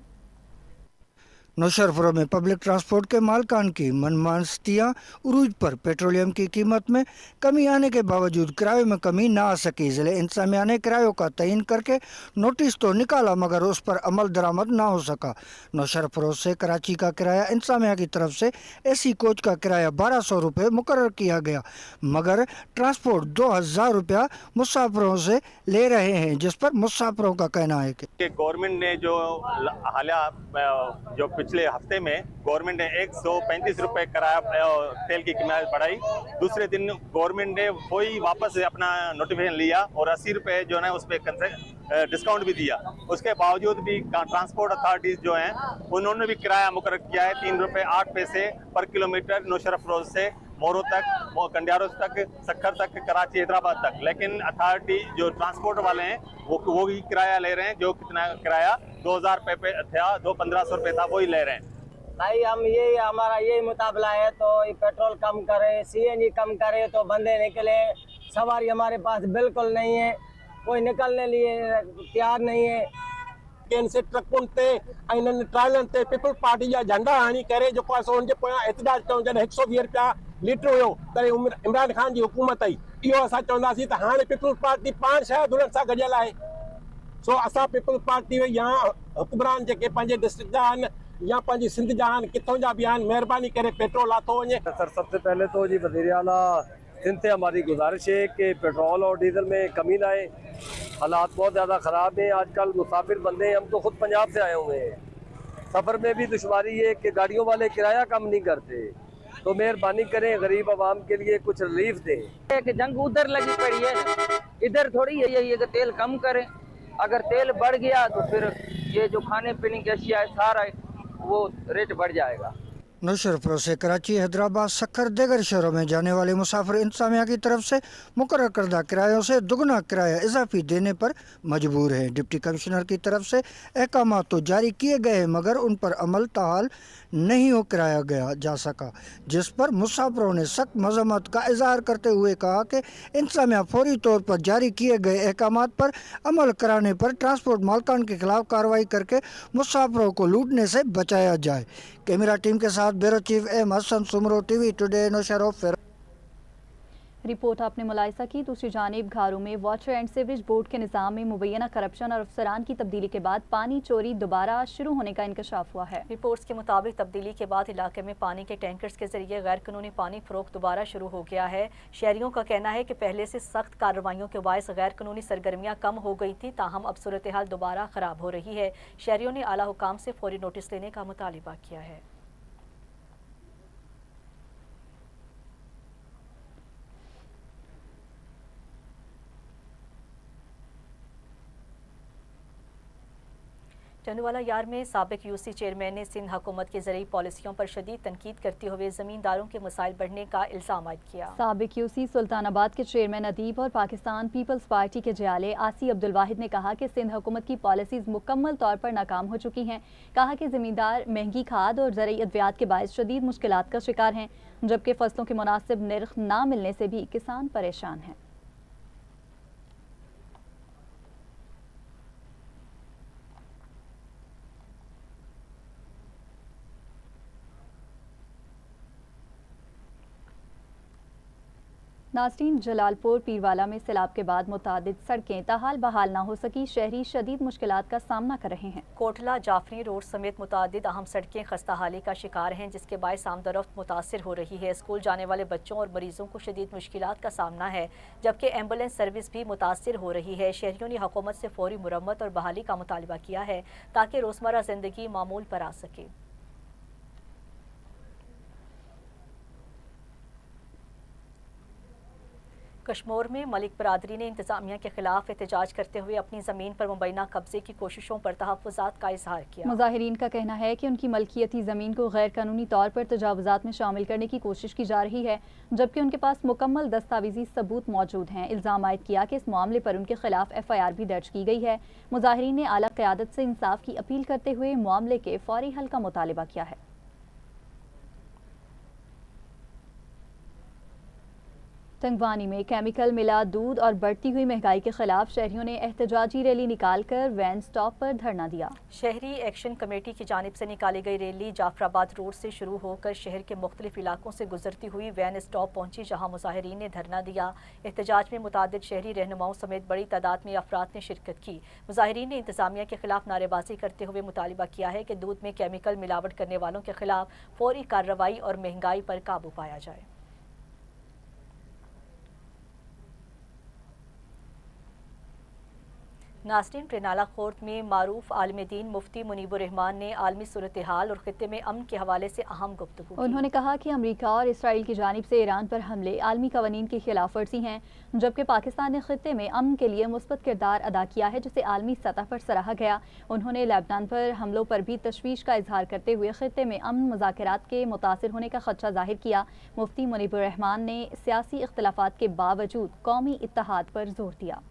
नौशहर में पब्लिक ट्रांसपोर्ट के मालकान की मनमानस्तियाँ उरूज पर। पेट्रोलियम की कीमत में कमी आने के बावजूद किरायों में कमी ना आ सकी। ज़िले इंतजामिया ने किरायों का तयन करके नोटिस तो निकाला, मगर उस पर अमल दरामद ना हो सका। नौशहर फरोज से कराची का किराया इंतजामिया की तरफ से एसी कोच का किराया 1200 रुपये मुकर्रर किया गया, मगर ट्रांसपोर्ट 2000 रुपया मुसाफिरों से ले रहे हैं, जिस पर मुसाफिरों का कहना है कि गवर्नमेंट ने जो पिछले हफ्ते में गवर्नमेंट ने 135 रुपए किराया तेल की कीमत बढ़ाई। दूसरे दिन गवर्नमेंट ने वही वापस अपना नोटिफिकेशन लिया और 80 रुपए जो है उस पर डिस्काउंट भी दिया। उसके बावजूद भी ट्रांसपोर्ट अथॉरिटीज जो हैं उन्होंने भी किराया मुकर्रर किया है 3 रुपए 8 पैसे पर किलोमीटर नौशहर फरोज से मोरो तक, कंडियारो तक, सखर तक, कराची हैदराबाद तक। लेकिन अथॉरिटी जो ट्रांसपोर्ट वाले हैं वो ही किराया ले रहे हैं। जो कितना किराया 2000 रुपये था, 1500 रुपये था, वही ले रहे हैं। भाई हमारा यही मुकाबला है, तो पेट्रोल कम करे, सीएनजी कम करे तो बंदे निकले। सवारी हमारे पास बिल्कुल नहीं है, कोई निकलने लिए तैयार नहीं है। से ट्रकुन ते ट्रायलन ते पीपल पार्टी जा झंडा हाणी करे जो एतजाज कयूं जॾहिं 120 रुपया लीटर हुयो तॾहिं इमरान खान जी हुकूमत आई। इहो असां चवंदासीं त हाणे पीपल्स पार्टी पाण शायदि हुननि सां गॾियल आहे। सो असां पीपल्स पार्टी या हुक्मरान जेके पंहिंजे डिस्ट्रिक्ट जा आहिनि या पंहिंजी सिंध जा आहिनि, किथों जा बि आहिनि, महिरबानी करे पेट्रोल लाथो वञे। सर सबसे पहले तो जी वज़ीर आला सिंध से हमारी गुजारिश है कि पेट्रोल और डीजल में कमी लाए। हालात बहुत ज़्यादा ख़राब हैं, आजकल मुसाफिर बंदे हैं, हम तो खुद पंजाब से आए हुए हैं। सफ़र में भी दुश्वारी है कि गाड़ियों वाले किराया कम नहीं करते, तो मेहरबानी करें गरीब आवाम के लिए कुछ रिलीफ दें। एक जंग उधर लगी पड़ी है, इधर थोड़ी है ये कि तेल कम करें। अगर तेल बढ़ गया तो फिर ये जो खाने पीने की अशिया है सारा वो रेट बढ़ जाएगा। नौशहर फरोज से कराची, हैदराबाद, सखर, देगर शहरों में जाने वाले मुसाफिर इंतजामिया की तरफ से मुकर्रर करदा किरायों से दुगना किराया इजाफी देने पर मजबूर है। डिप्टी कमिश्नर की तरफ से अहकाम तो जारी किए गए हैं, मगर उन पर अमल ताहाल नहीं हो कराया गया जा सका, जिस पर मुसाफिरों ने सख्त मजम्मत का इजहार करते हुए कहा कि इंतजामिया फौरी तौर पर जारी किए गए अहकाम पर अमल कराने पर ट्रांसपोर्ट मालकान के खिलाफ कार्रवाई करके मुसाफिरों को लूटने से बचाया जाए। कैमरा टीम के साथ bureau chief M Hasan Soomro, TV today, Naushahro. Report आपने मुलाहिजा की। दूसरी जानिब घारों में वाटर एंड सीवरेज बोर्ड के निज़ाम में मुबैना करप्शन और अफसरान की तब्दीली के बाद पानी चोरी दोबारा शुरू होने का इंकशाफ हुआ है। रिपोर्ट्स के मुताबिक तब्दीली के बाद इलाके में पानी के टैंकर्स के जरिए गैर कानूनी पानी फरोख्त दोबारा शुरू हो गया है। शहरियों का कहना है कि पहले से सख्त कार्रवाइयों के बायस गैर कानूनी सरगर्मियाँ कम हो गई थी, ताहम अब सूरत हाल दोबारा ख़राब हो रही है। शहरियों ने आला हुकाम से फौरी नोटिस लेने का मुतालिबा किया है। चंदवाला यार में साबिक यूसी चेयरमैन ने सिंध हुकूमत की ज़रूरी पॉलिसियों पर शदीद तनकीद करते हुए ज़मींदारों के मसाइल बढ़ने का इल्ज़ाम आयद किया। साबिक यूसी सुल्तानाबाद के चेयरमैन अदीब और पाकिस्तान पीपल्स पार्टी के जियाले आसी अब्दुल वाहिद ने कहा कि सिंध हुकूमत की पॉलिसीज़ मुकम्मल तौर पर नाकाम हो चुकी हैं। कहा कि ज़मींदार महंगी खाद और ज़रूरी अद्वियात के बायस शदीद मुश्किलात का शिकार हैं, जबकि फसलों के मुनासिब नर्ख ना मिलने से भी किसान परेशान हैं। नाज़रीन, जलालपुर पीरवाला में सैलाब के बाद मुतादिद सड़कें ताहाल बहाल ना हो सकी। शहरी शदीद मुश्किलात का सामना कर रहे हैं। कोटला जाफरी रोड समेत मुतादिद अहम सड़कें खस्ता हाली का शिकार हैं, जिसके बायस आमदरफ्त मुतासर हो रही है। स्कूल जाने वाले बच्चों और मरीजों को शदीद मुश्किलात का सामना है, जबकि एम्बुलेंस सर्विस भी मुतासर हो रही है। शहरियों ने हुकूमत से फौरी मुरम्मत और बहाली का मुतालबा किया है, ताकि रोज़मर्रा ज़िंदगी मामूल पर आ सके। कश्मीर में मलिक बरादरी ने इंतजामिया के खिलाफ एहतजाज करते हुए अपनी ज़मीन पर मुबैना कब्जे की कोशिशों पर तहफ़्फ़ुज़ात का इजहार किया। मुज़ाहिरीन का कहना है कि उनकी मलकियती ज़मीन को गैर कानूनी तौर पर तजावुज़ात में शामिल करने की कोशिश की जा रही है, जबकि उनके पास मुकम्मल दस्तावेजी सबूत मौजूद हैं। इल्ज़ाम आयद किया कि इस मामले पर उनके खिलाफ FIR भी दर्ज की गई है। मुज़ाहिरीन ने आला क़यादत से इंसाफ की अपील करते हुए मामले के फौरी हल का मुतालबा किया है। तंगवानी में केमिकल मिला दूध और बढ़ती हुई महंगाई के खिलाफ शहरियों ने एहतजाजी रैली निकालकर वैन स्टॉप पर धरना दिया। शहरी एक्शन कमेटी की जानिब से निकाली गई रैली जाफराबाद रोड से शुरू होकर शहर के मुख्तलिफ इलाकों से गुजरती हुई वैन स्टॉप पहुंची, जहां मुजाहिरीन ने धरना दिया। एहतजाज में मुतादिद शहरी रहनुमाओं समेत बड़ी तादाद में अफराद ने शिरकत की। मुजाहिरीन ने इंतजामिया के खिलाफ नारेबाजी करते हुए मुतालिबा किया है कि दूध में केमिकल मिलावट करने वालों के खिलाफ फौरी कार्रवाई और महंगाई पर काबू पाया जाए। नाज़रीन, ट्रेनाला खोर्द में मारूफ आलिम दीन मुफ्ती मुनीबुर रहमान ने आलमी सूरत हाल और खित्ते में अमन के हवाले से अहम गुफ्तगू की। उन्होंने कहा कि अमरीका और इसराइल की जानिब से ईरान पर हमले आलमी कवानीन की खिलाफ वर्जी हैं, जबकि पाकिस्तान ने खित्ते में अमन के लिए मुस्बत किरदार अदा किया है, जिसे आलमी सतह पर सराहा गया। उन्होंने लेबनान पर हमलों पर भी तशवीश का इजहार करते हुए खित्ते में अमन मुज़ाकरात के मुतासिर होने का खदशा जाहिर किया। मुफ्ती मुनीबुर रहमान ने सियासी इख्तलाफात के बावजूद कौमी इत्तेहाद पर जोर दिया।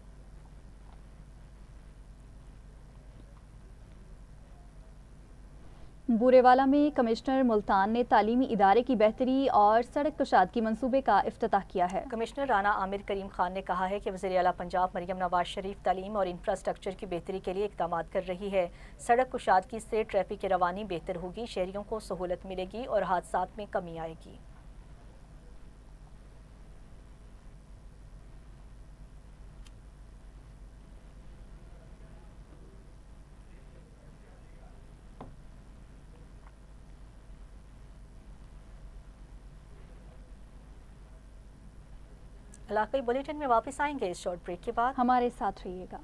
बूरेवाला में कमिश्नर मुल्तान ने तालीमी इदारे की बेहतरी और सड़क कुशादगी मंसूबे का इफ्तिताह किया है। कमिश्नर राना आमिर करीम खान ने कहा है कि वज़ीर आला पंजाब मरियम नवाज शरीफ तालीम और इंफ्रास्ट्रक्चर की बेहतरी के लिए इक़दामात कर रही है। सड़क कुशादगी से ट्रैफिक की रवानी बेहतर होगी, शहरियों को सहूलत मिलेगी और हादसात में कमी आएगी। इलाकाई बुलेटिन में वापस आएंगे इस शॉर्ट ब्रेक के बाद, हमारे साथ रहिएगा।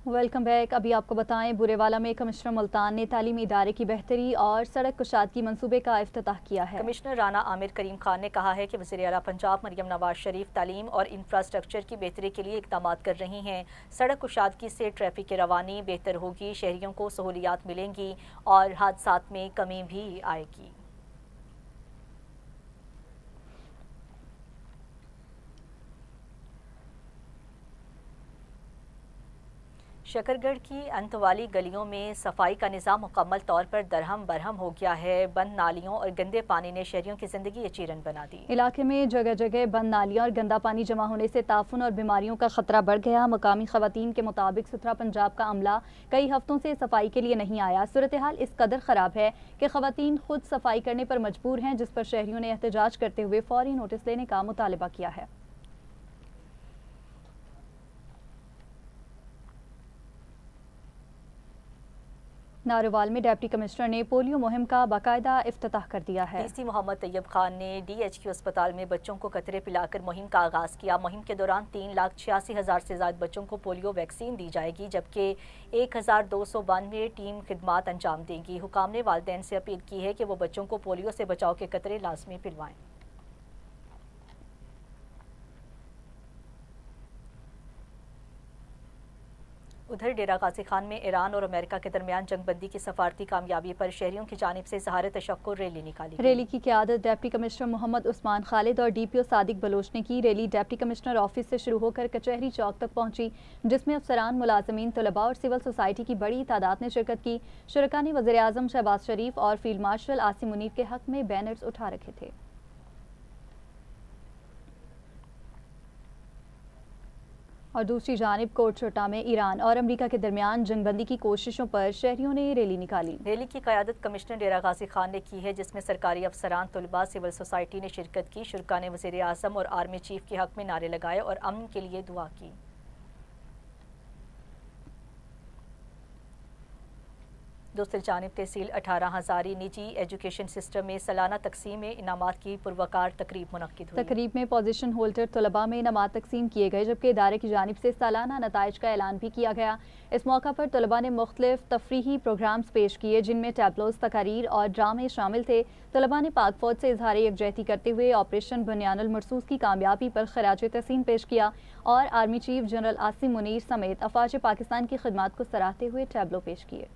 Welcome back. अभी आपको बताएं, बूरेवाला में कमिश्नर मुल्तान ने तालीमी इदारे की बेहतरी और सड़क कुशादगी मंसूबे का इफ्तिताह किया है। कमिश्नर राना आमिर करीम खान ने कहा है कि वज़ीर आला पंजाब मरियम नवाज शरीफ तालीम और इंफ्रास्ट्रक्चर की बेहतरी के लिए इक़दामात कर रही हैं। सड़क कुशादगी से ट्रैफिक की रवानी बेहतर होगी, शहरियों को सहूलियात मिलेंगी और हादसात में कमी भी आएगी। शकरगढ़ की अंत वाली गलियों में सफाई का निज़ाम मुकम्मल तौर पर दरहम बरहम हो गया है। बंद नालियों और गंदे पानी ने शहरियों की जिंदगी यचीरन बना दी। इलाके में जगह जगह बंद नालियां और गंदा पानी जमा होने से ताफुन और बीमारियों का खतरा बढ़ गया। मकामी खवातीन के मुताबिक सुथरा पंजाब का अमला कई हफ्तों से सफाई के लिए नहीं आया। सूरत हाल इस कदर ख़राब है कि खवातीन खुद सफाई करने पर मजबूर हैं, जिस पर शहरियों ने एहतजाज करते हुए फौरी नोटिस लेने का मुतालबा किया है। नारोवाल में डिप्टी कमिश्नर ने पोलियो मुहिम का बाकायदा इफ्तिताह कर दिया है। DC मोहम्मद तैयब खान ने DHQ अस्पताल में बच्चों को कतरे पिलाकर मुहिम का आगाज़ किया। मुहिम के दौरान 3,86,000 से ज़्यादा बच्चों को पोलियो वैक्सीन दी जाएगी, जबकि 1,292 टीम खिदमात अंजाम देंगी। हुकाम ने वालिदैन से अपील की है कि वो बच्चों को पोलियो से बचाव के कतरे लाजमी पिलवाएं। उधर डेरा गाजी खान में ईरान और अमेरिका के दरमियान जंगबंदी की सफारती कामयाबी पर शहरियों की जानिब से इज़हार तशक्कुर रैली निकाली। रैली की क़यादत डिप्टी कमिश्नर मोहम्मद उस्मान खालिद और DPO सादिक बलोच ने की। रैली डिप्टी कमिश्नर ऑफिस से शुरू होकर कचहरी चौक तक पहुंची, जिसमें अफसरान, मुलाजमीन, तलबा और सिविल सोसाइटी की बड़ी तादाद ने शिरकत की। शुरका ने वज़ीर आज़म शहबाज शरीफ और फील्ड मार्शल आसिम मुनीर के हक में बैनर्स उठा रखे थे। और दूसरी जानिब कोटशोटा में ईरान और अमेरिका के दरमियान जंगबंदी की कोशिशों पर शहरियों ने रैली निकाली। रैली की क़यादत कमिश्नर डेरा गाजी खान ने की है, जिसमें सरकारी अफसरान, तलबा, सिविल सोसाइटी ने शिरकत की। शुरका ने वज़ीर आज़म और आर्मी चीफ के हक में नारे लगाए और अमन के लिए दुआ की। दूसरी जानिब तहसील 18 हज़ारी निजी एजुकेशन सिस्टम में सालाना तकसीम में इनामात की पुरवकार तकरीब मुनक्किद हुई। तकरीब में पोजीशन होल्डर तलबा में इनामात तकसीम किए गए, जबकि इदारे की जानिब से सालाना नताइज का ऐलान भी किया गया। इस मौका पर तलबा ने मुख्तलिफ तफरीही प्रोग्राम्स पेश किए, जिनमें टैबलोज, तकारीर और ड्रामे शामिल थे। तलबा ने पाक फौज से इजहार यकजहती करते हुए ऑपरेशन बुनियानुल मरसूस की कामयाबी पर खराज तहसीन पेश किया और army chief general Asim Munir समेत अफवाज पाकिस्तान की खिदमत को सराहते हुए टैबलो पेश किए।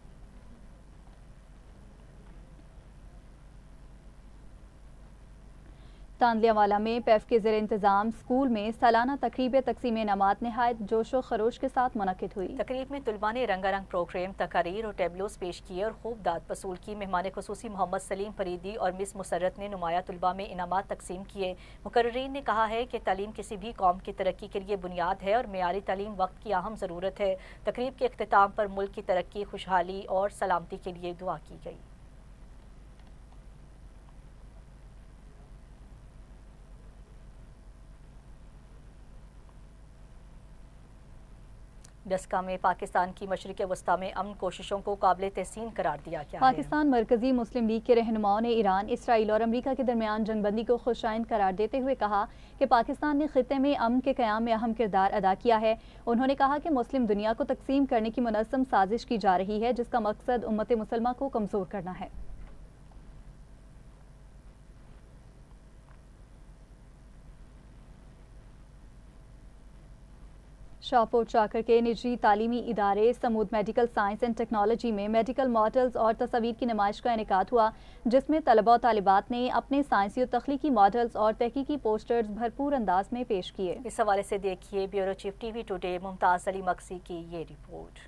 तांदलियावाला में पैफ के ज़ेर इंतज़ाम स्कूल में सालाना तकरीब तकसीम इनामात नहायत जोशो खरोश के साथ मुनक्किद हुई। तकरीब में तुलबा ने रंगारंग प्रोग्राम, तकारीर और टेबलोस पेश किए और खूब दाद वसूल की। मेहमान खुसूसी मोहम्मद सलीम फरीदी और मिस मुसर्रत ने नुमाया तुलबा में इनामात तकसीम किए। मुकर्रीन ने कहा है कि तालीम किसी भी कौम की तरक्की के लिए बुनियाद है और मेयारी तालीम वक्त की अहम ज़रूरत है। तकरीब के इख्तिताम पर मुल्क की तरक्की, खुशहाली और सलामती के लिए दुआ की गई। डस्का में पाकिस्तान की मशरिक़ वस्ता में अमन कोशिशों को काबिल तहसीन करार दिया गया है। पाकिस्तान मरकजी मुस्लिम लीग के रहनुमाओं ने ईरान, इसराइल और अमरीका के दरमियान जंगबंदी को खुशाइन करार देते हुए कहा कि पाकिस्तान ने खित्ते में अमन के क़याम में अहम किरदार अदा किया है। उन्होंने कहा कि मुस्लिम दुनिया को तकसीम करने की मुनज़्ज़म साजिश की जा रही है, जिसका मकसद उम्मत मुसलमा को कमज़ोर करना है। शाहपुर चाकर के निजी तालीमी इदारे समूद मेडिकल साइंस एंड टेक्नोलॉजी में मेडिकल मॉडल्स और तस्वीर की नुमाइश का इनेकाद हुआ, जिसमें तलबा और तालिबात ने अपने साइंसी और तख्लीकी मॉडल्स और तहकीकी पोस्टर्स भरपूर अंदाज में पेश किए। इस हवाले से देखिए bureau chief TV today Mumtaz Ali Maksi की ये रिपोर्ट।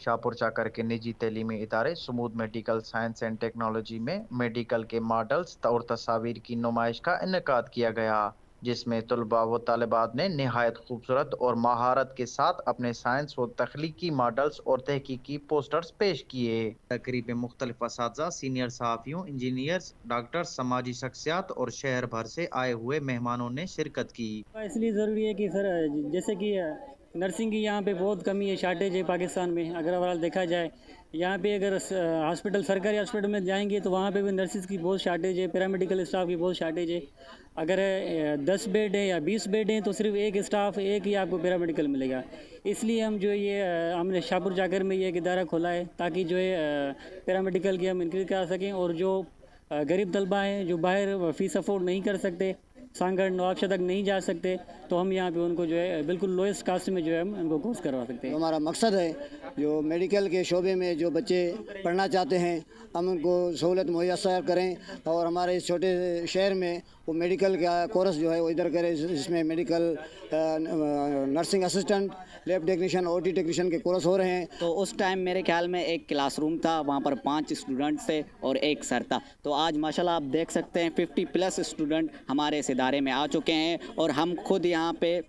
शाहपुर चाकर के निजी तलीमी इदारे समूद मेडिकल साइंस एंड टेक्नोलॉजी में मेडिकल के मॉडल्स और तस्वीर की नुमाइश का इनेकाद किया गया, जिसमें तलबा व तालिबात ने निहायत खूबसूरत और महारत के साथ अपने साइंस व तख्लीकी मॉडल्स और तहकीकी पोस्टर्स पेश किए। तकरीब में मुख्तलिफ असातिज़ा, सीनियर सहाफ़ियों, इंजीनियर्स, डॉक्टर, समाजी शख्सियात और शहर भर से आए हुए मेहमानों ने शिरकत की। इसलिए ज़रूरी है कि सर जैसे कि नर्सिंग की यहाँ पे बहुत कमी है, शार्टेज है पाकिस्तान में। अगर ओवरऑल देखा जाए यहाँ पे अगर हॉस्पिटल, सरकारी हॉस्पिटल में जाएंगे तो वहाँ पे भी नर्सिस की बहुत शार्टेज है, पैरामेडिकल स्टाफ की बहुत शार्टेज है। अगर 10 बेड है या 20 बेड हैं तो सिर्फ एक स्टाफ, एक ही आपको पैरामेडिकल मिलेगा। इसलिए हम जो ये हमने शाहपुर जाकर में ये एक इदारा खोला है ताकि जो है पैरामेडिकल की हम इंक्रीज करा सकें और जो गरीब तलबा हैं जो बाहर फ़ीस अफोर्ड नहीं कर सकते, सांगड़ नवाबशाह तक नहीं जा सकते, तो हम यहाँ पे उनको जो है बिल्कुल लोएस्ट कास्ट में जो है हम उनको कोर्स करवा सकते हैं। हमारा मकसद है जो मेडिकल के शोबे में जो बच्चे पढ़ना चाहते हैं हम उनको सहूलत मुहैया करें और हमारे इस छोटे शहर में वो मेडिकल का कोर्स जो है वो इधर करें, जिसमें medical nursing assistant, lab technician, OT technician के कोर्स हो रहे हैं। तो उस टाइम मेरे ख्याल में एक क्लासरूम था, वहाँ पर 5 स्टूडेंट्स थे और एक सर था। तो आज माशाल्लाह आप देख सकते हैं 50+ स्टूडेंट हमारे इस इदारे में आ चुके हैं और हम खुद यहाँ पे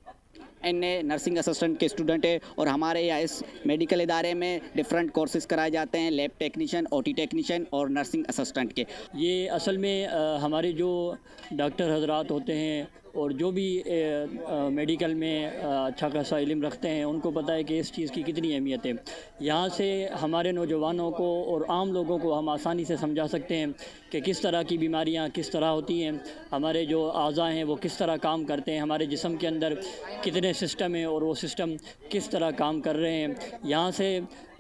NA नर्सिंग असिस्टेंट के स्टूडेंट है और हमारे यहाँ इस मेडिकल इदारे में डिफरेंट कोर्सेज कराए जाते हैं, लैब टेक्नीशियन, OT टेक्नीशियन और नर्सिंग असिस्टेंट के। ये असल में हमारे जो डॉक्टर हजरात होते हैं और जो भी मेडिकल में अच्छा खासा इल्म रखते हैं उनको पता है कि इस चीज़ की कितनी अहमियत है। यहाँ से हमारे नौजवानों को और आम लोगों को हम आसानी से समझा सकते हैं कि किस तरह की बीमारियाँ किस तरह होती हैं, हमारे जो आज़ा हैं वो किस तरह काम करते हैं, हमारे जिस्म के अंदर कितने सिस्टम हैं और वो सिस्टम किस तरह काम कर रहे हैं। यहाँ से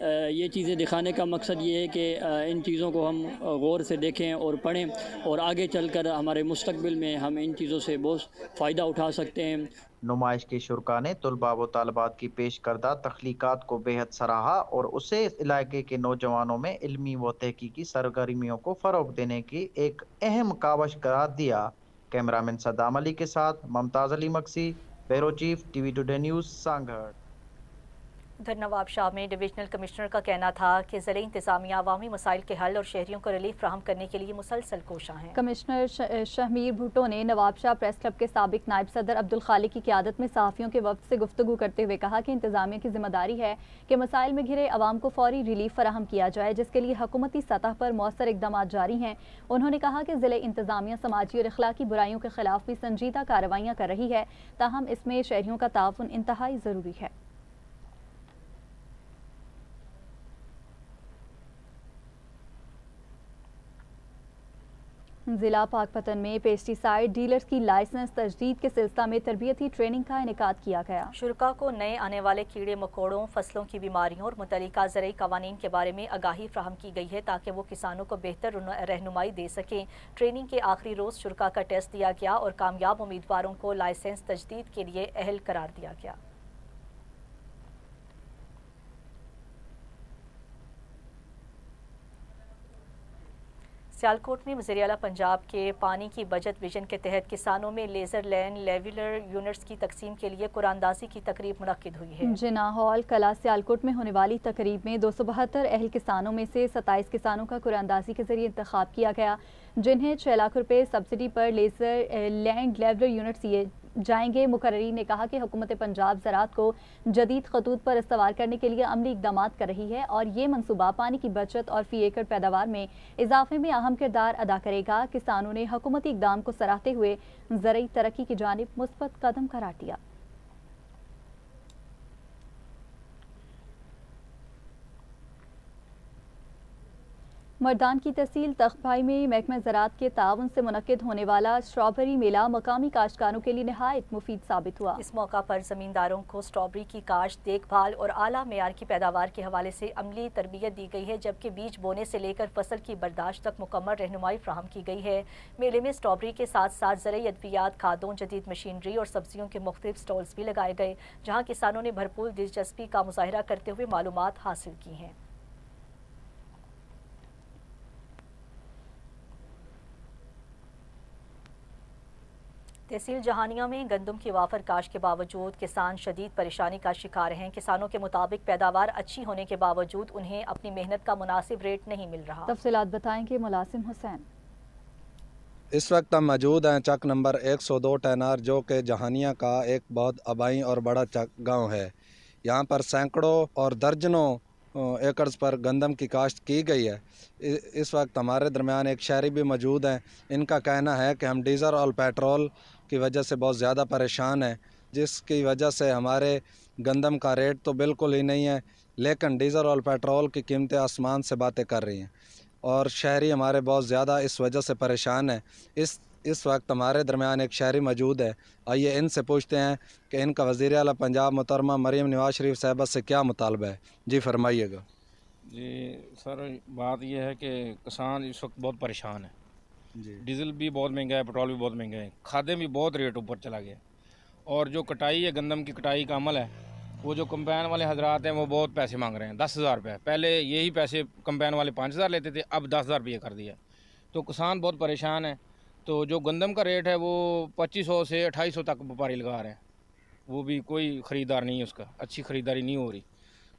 ये चीज़ें दिखाने का मकसद ये है कि इन चीज़ों को हम गौर से देखें और पढ़ें और आगे चलकर हमारे मुस्तकबिल में हम इन चीज़ों से बहुत फ़ायदा उठा सकते हैं। नुमाइश के शुरका ने तुलबा व तालिबात की पेश करदा तख्लीकात को बेहद सराहा और उसे इस इलाके के नौजवानों में इल्मी व तहकीकी सरगर्मियों को फ़रोग़ देने की एक अहम कावश करार दिया। कैमरामैन सद्दाम अली के साथ Mumtaz Ali Maksi, bureau chief TV today news, Sanghar. उधर नवाबशाह में डिविजनल कमिश्नर का कहना था कि ज़िले इंतज़ामिया अवामी मसाइल के हल और शहरियों को रिलीफ फ्राहम करने के लिए मुसलसल कोशां हैं। कमिश्नर शहमीर भुट्टो ने नवाबशाह प्रेस क्लब के साबिक नायब सदर अब्दुल खालिक की क़यादत में सहाफ़ियों के वफ़द से गुफ्तगू करते हुए कहा कि इंतज़ामिया की ज़िम्मेदारी है कि मसाइल में घिरे अवाम को फ़ौरी रिलीफ फराहम किया जाए, जिसके लिए हुकूमती सतह पर मौसर इक़दाम जारी हैं। उन्होंने कहा कि ज़िले इंतज़ामिया समाजी और अखलाकी बुराइयों के ख़िलाफ़ भी संजीदा कार्रवाइयाँ कर रही है, ताहम इसमें शहरियों का ताउन इंतहाई ज़रूरी है। ضلع پاکپتن میں پیسٹی سائیڈ ڈیلرز کی لائسنس تجدید کے سلسلہ میں تربیتی ٹریننگ کا انعقاد کیا گیا۔ شرکاء کو نئے آنے والے کیڑے مکوڑوں، فصلوں کی بیماریوں اور متعلقہ زرعی قوانین کے بارے میں آگاہی فراہم کی گئی ہے تاکہ وہ کسانوں کو بہتر رہنمائی دے سکیں۔ ٹریننگ کے آخری روز شرکاء کا ٹیسٹ دیا گیا اور کامیاب امیدواروں کو لائسنس تجدید کے لیے اہل قرار دیا گیا۔ سیالکوٹ میں وزیر اعلیٰ پنجاب کے پانی کی بچت ویژن کے تحت کسانوں میں لیزر لینڈ لیولر یونٹس کی تقسیم کے لیے قرآن اندازی کی تقریب منعقد ہوئی ہے۔ جناح ہال کلا سیالکوٹ میں ہونے والی تقریب میں 272 اہل کسانوں میں سے 27 کسانوں کا قرآن اندازی کے ذریعے انتخاب کیا گیا، جنہیں 6 لاکھ روپے سبسڈی پر لیزر لینڈ لیولر یونٹ دیے جائیں گے۔ مقررین نے کہا کہ حکومت پنجاب زراعت کو جدید خطوط پر استوار کرنے کے لیے عملی اقدامات کر رہی ہے اور یہ منصوبہ پانی کی بچت اور فی ایکڑ پیداوار میں اضافے میں اہم کردار ادا کرے گا۔ کسانوں نے حکومتی اقدام کو سراہتے ہوئے زرعی ترقی کی جانب مثبت قدم قرار دیا۔ مردان کی تحصیل تخبائی میں محکمہ زراعت کے تعاون سے منعقد ہونے والا اسٹرابری میلہ مقامی کاشتکاروں کے لیے نہایت مفید ثابت ہوا۔ اس موقع پر زمینداروں کو اسٹرابری کی کاشت، دیکھ بھال اور اعلیٰ معیار کی پیداوار کے حوالے سے عملی تربیت دی گئی ہے، جبکہ بیج بونے سے لے کر فصل کی برداشت تک مکمل رہنمائی فراہم کی گئی ہے۔ میلے میں اسٹرابری کے ساتھ ساتھ زرعی ادویات، کھادوں، جدید مشینری اور سبزیوں کے مختلف سٹالز بھی لگائے گئے، جہاں کسانوں نے بھرپور دلچسپی کا مظاہرہ کرتے ہوئے معلومات حاصل کی ہیں۔ تحصیل جہانیہ میں گندم کی وافر کاشت کے باوجود کسان شدید پریشانی کا شکار ہیں۔ کسانوں کے مطابق پیداوار اچھی ہونے کے باوجود انہیں اپنی محنت کا مناسب ریٹ نہیں مل رہا۔ تفصیلات بتائیں گے ملازم حسین۔ اس وقت ہم موجود ہیں چک نمبر 102 ٹینار، جو کہ جہانیہ کا ایک بہت آبائی اور بڑا گاؤں ہے۔ یہاں پر سینکڑوں اور درجنوں ایکڑز پر گندم کی کاشت کی گئی ہے۔ اس وقت ہمارے درمیان ایک شہری بھی موجود ہیں۔ ان کا کہنا ہے کہ ہم ڈیزل اور پیٹرول کی وجہ سے بہت زیادہ پریشان ہیں، جس کی وجہ سے ہمارے گندم کا ریٹ تو بالکل ہی نہیں ہے، لیکن ڈیزل اور پیٹرول کی قیمتیں آسمان سے باتیں کر رہی ہیں اور شہری ہمارے بہت زیادہ اس وجہ سے پریشان ہیں۔ اس وقت ہمارے درمیان ایک شہری موجود ہے، آئیے ان سے پوچھتے ہیں کہ ان کا وزیر اعلیٰ پنجاب محترمہ مریم نواز شریف صاحبہ سے کیا مطالبہ ہے۔ جی فرمائیے گا۔ جی سر، بات یہ ہے کہ کسان اس وقت بہت پریشان ہے۔ جی ڈیزل بھی بہت مہنگا ہے، پیٹرول بھی بہت مہنگا ہے، کھادیں بھی بہت ریٹ اوپر چلا گیا، اور جو کٹائی ہے گندم کی کٹائی کا عمل ہے، وہ جو کمپین والے حضرات ہیں وہ بہت پیسے مانگ رہے ہیں، 10,000 روپے۔ پہلے یہی پیسے کمپین والے 5,000 لیتے تھے، اب 10,000 روپیہ کر دیا، تو کسان بہت پریشان ہے۔ تو جو گندم کا ریٹ ہے وہ 2500 سے 2800 تک وپاری لگا رہے ہیں، وہ بھی کوئی خریدار نہیں ہے، اس کا اچھی خریداری نہیں ہو رہی،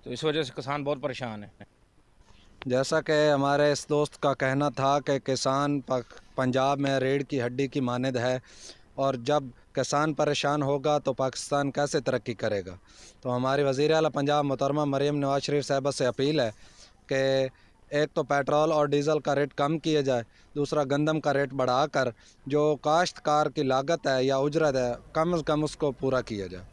تو اس وجہ سے کسان بہت پریشان ہے۔ جیسا کہ ہمارے اس دوست کا کہنا تھا کہ کسان پنجاب میں ریڑھ کی ہڈی کی مانند ہے، اور جب کسان پریشان ہوگا تو پاکستان کیسے ترقی کرے گا۔ تو ہماری وزیر اعلیٰ پنجاب محترمہ مریم نواز شریف صاحبہ سے اپیل ہے کہ ایک تو پیٹرول اور ڈیزل کا ریٹ کم کیا جائے، دوسرا گندم کا ریٹ بڑھا کر جو کاشتکار کی لاگت ہے یا اجرت ہے کم از کم اس کو پورا کیا جائے۔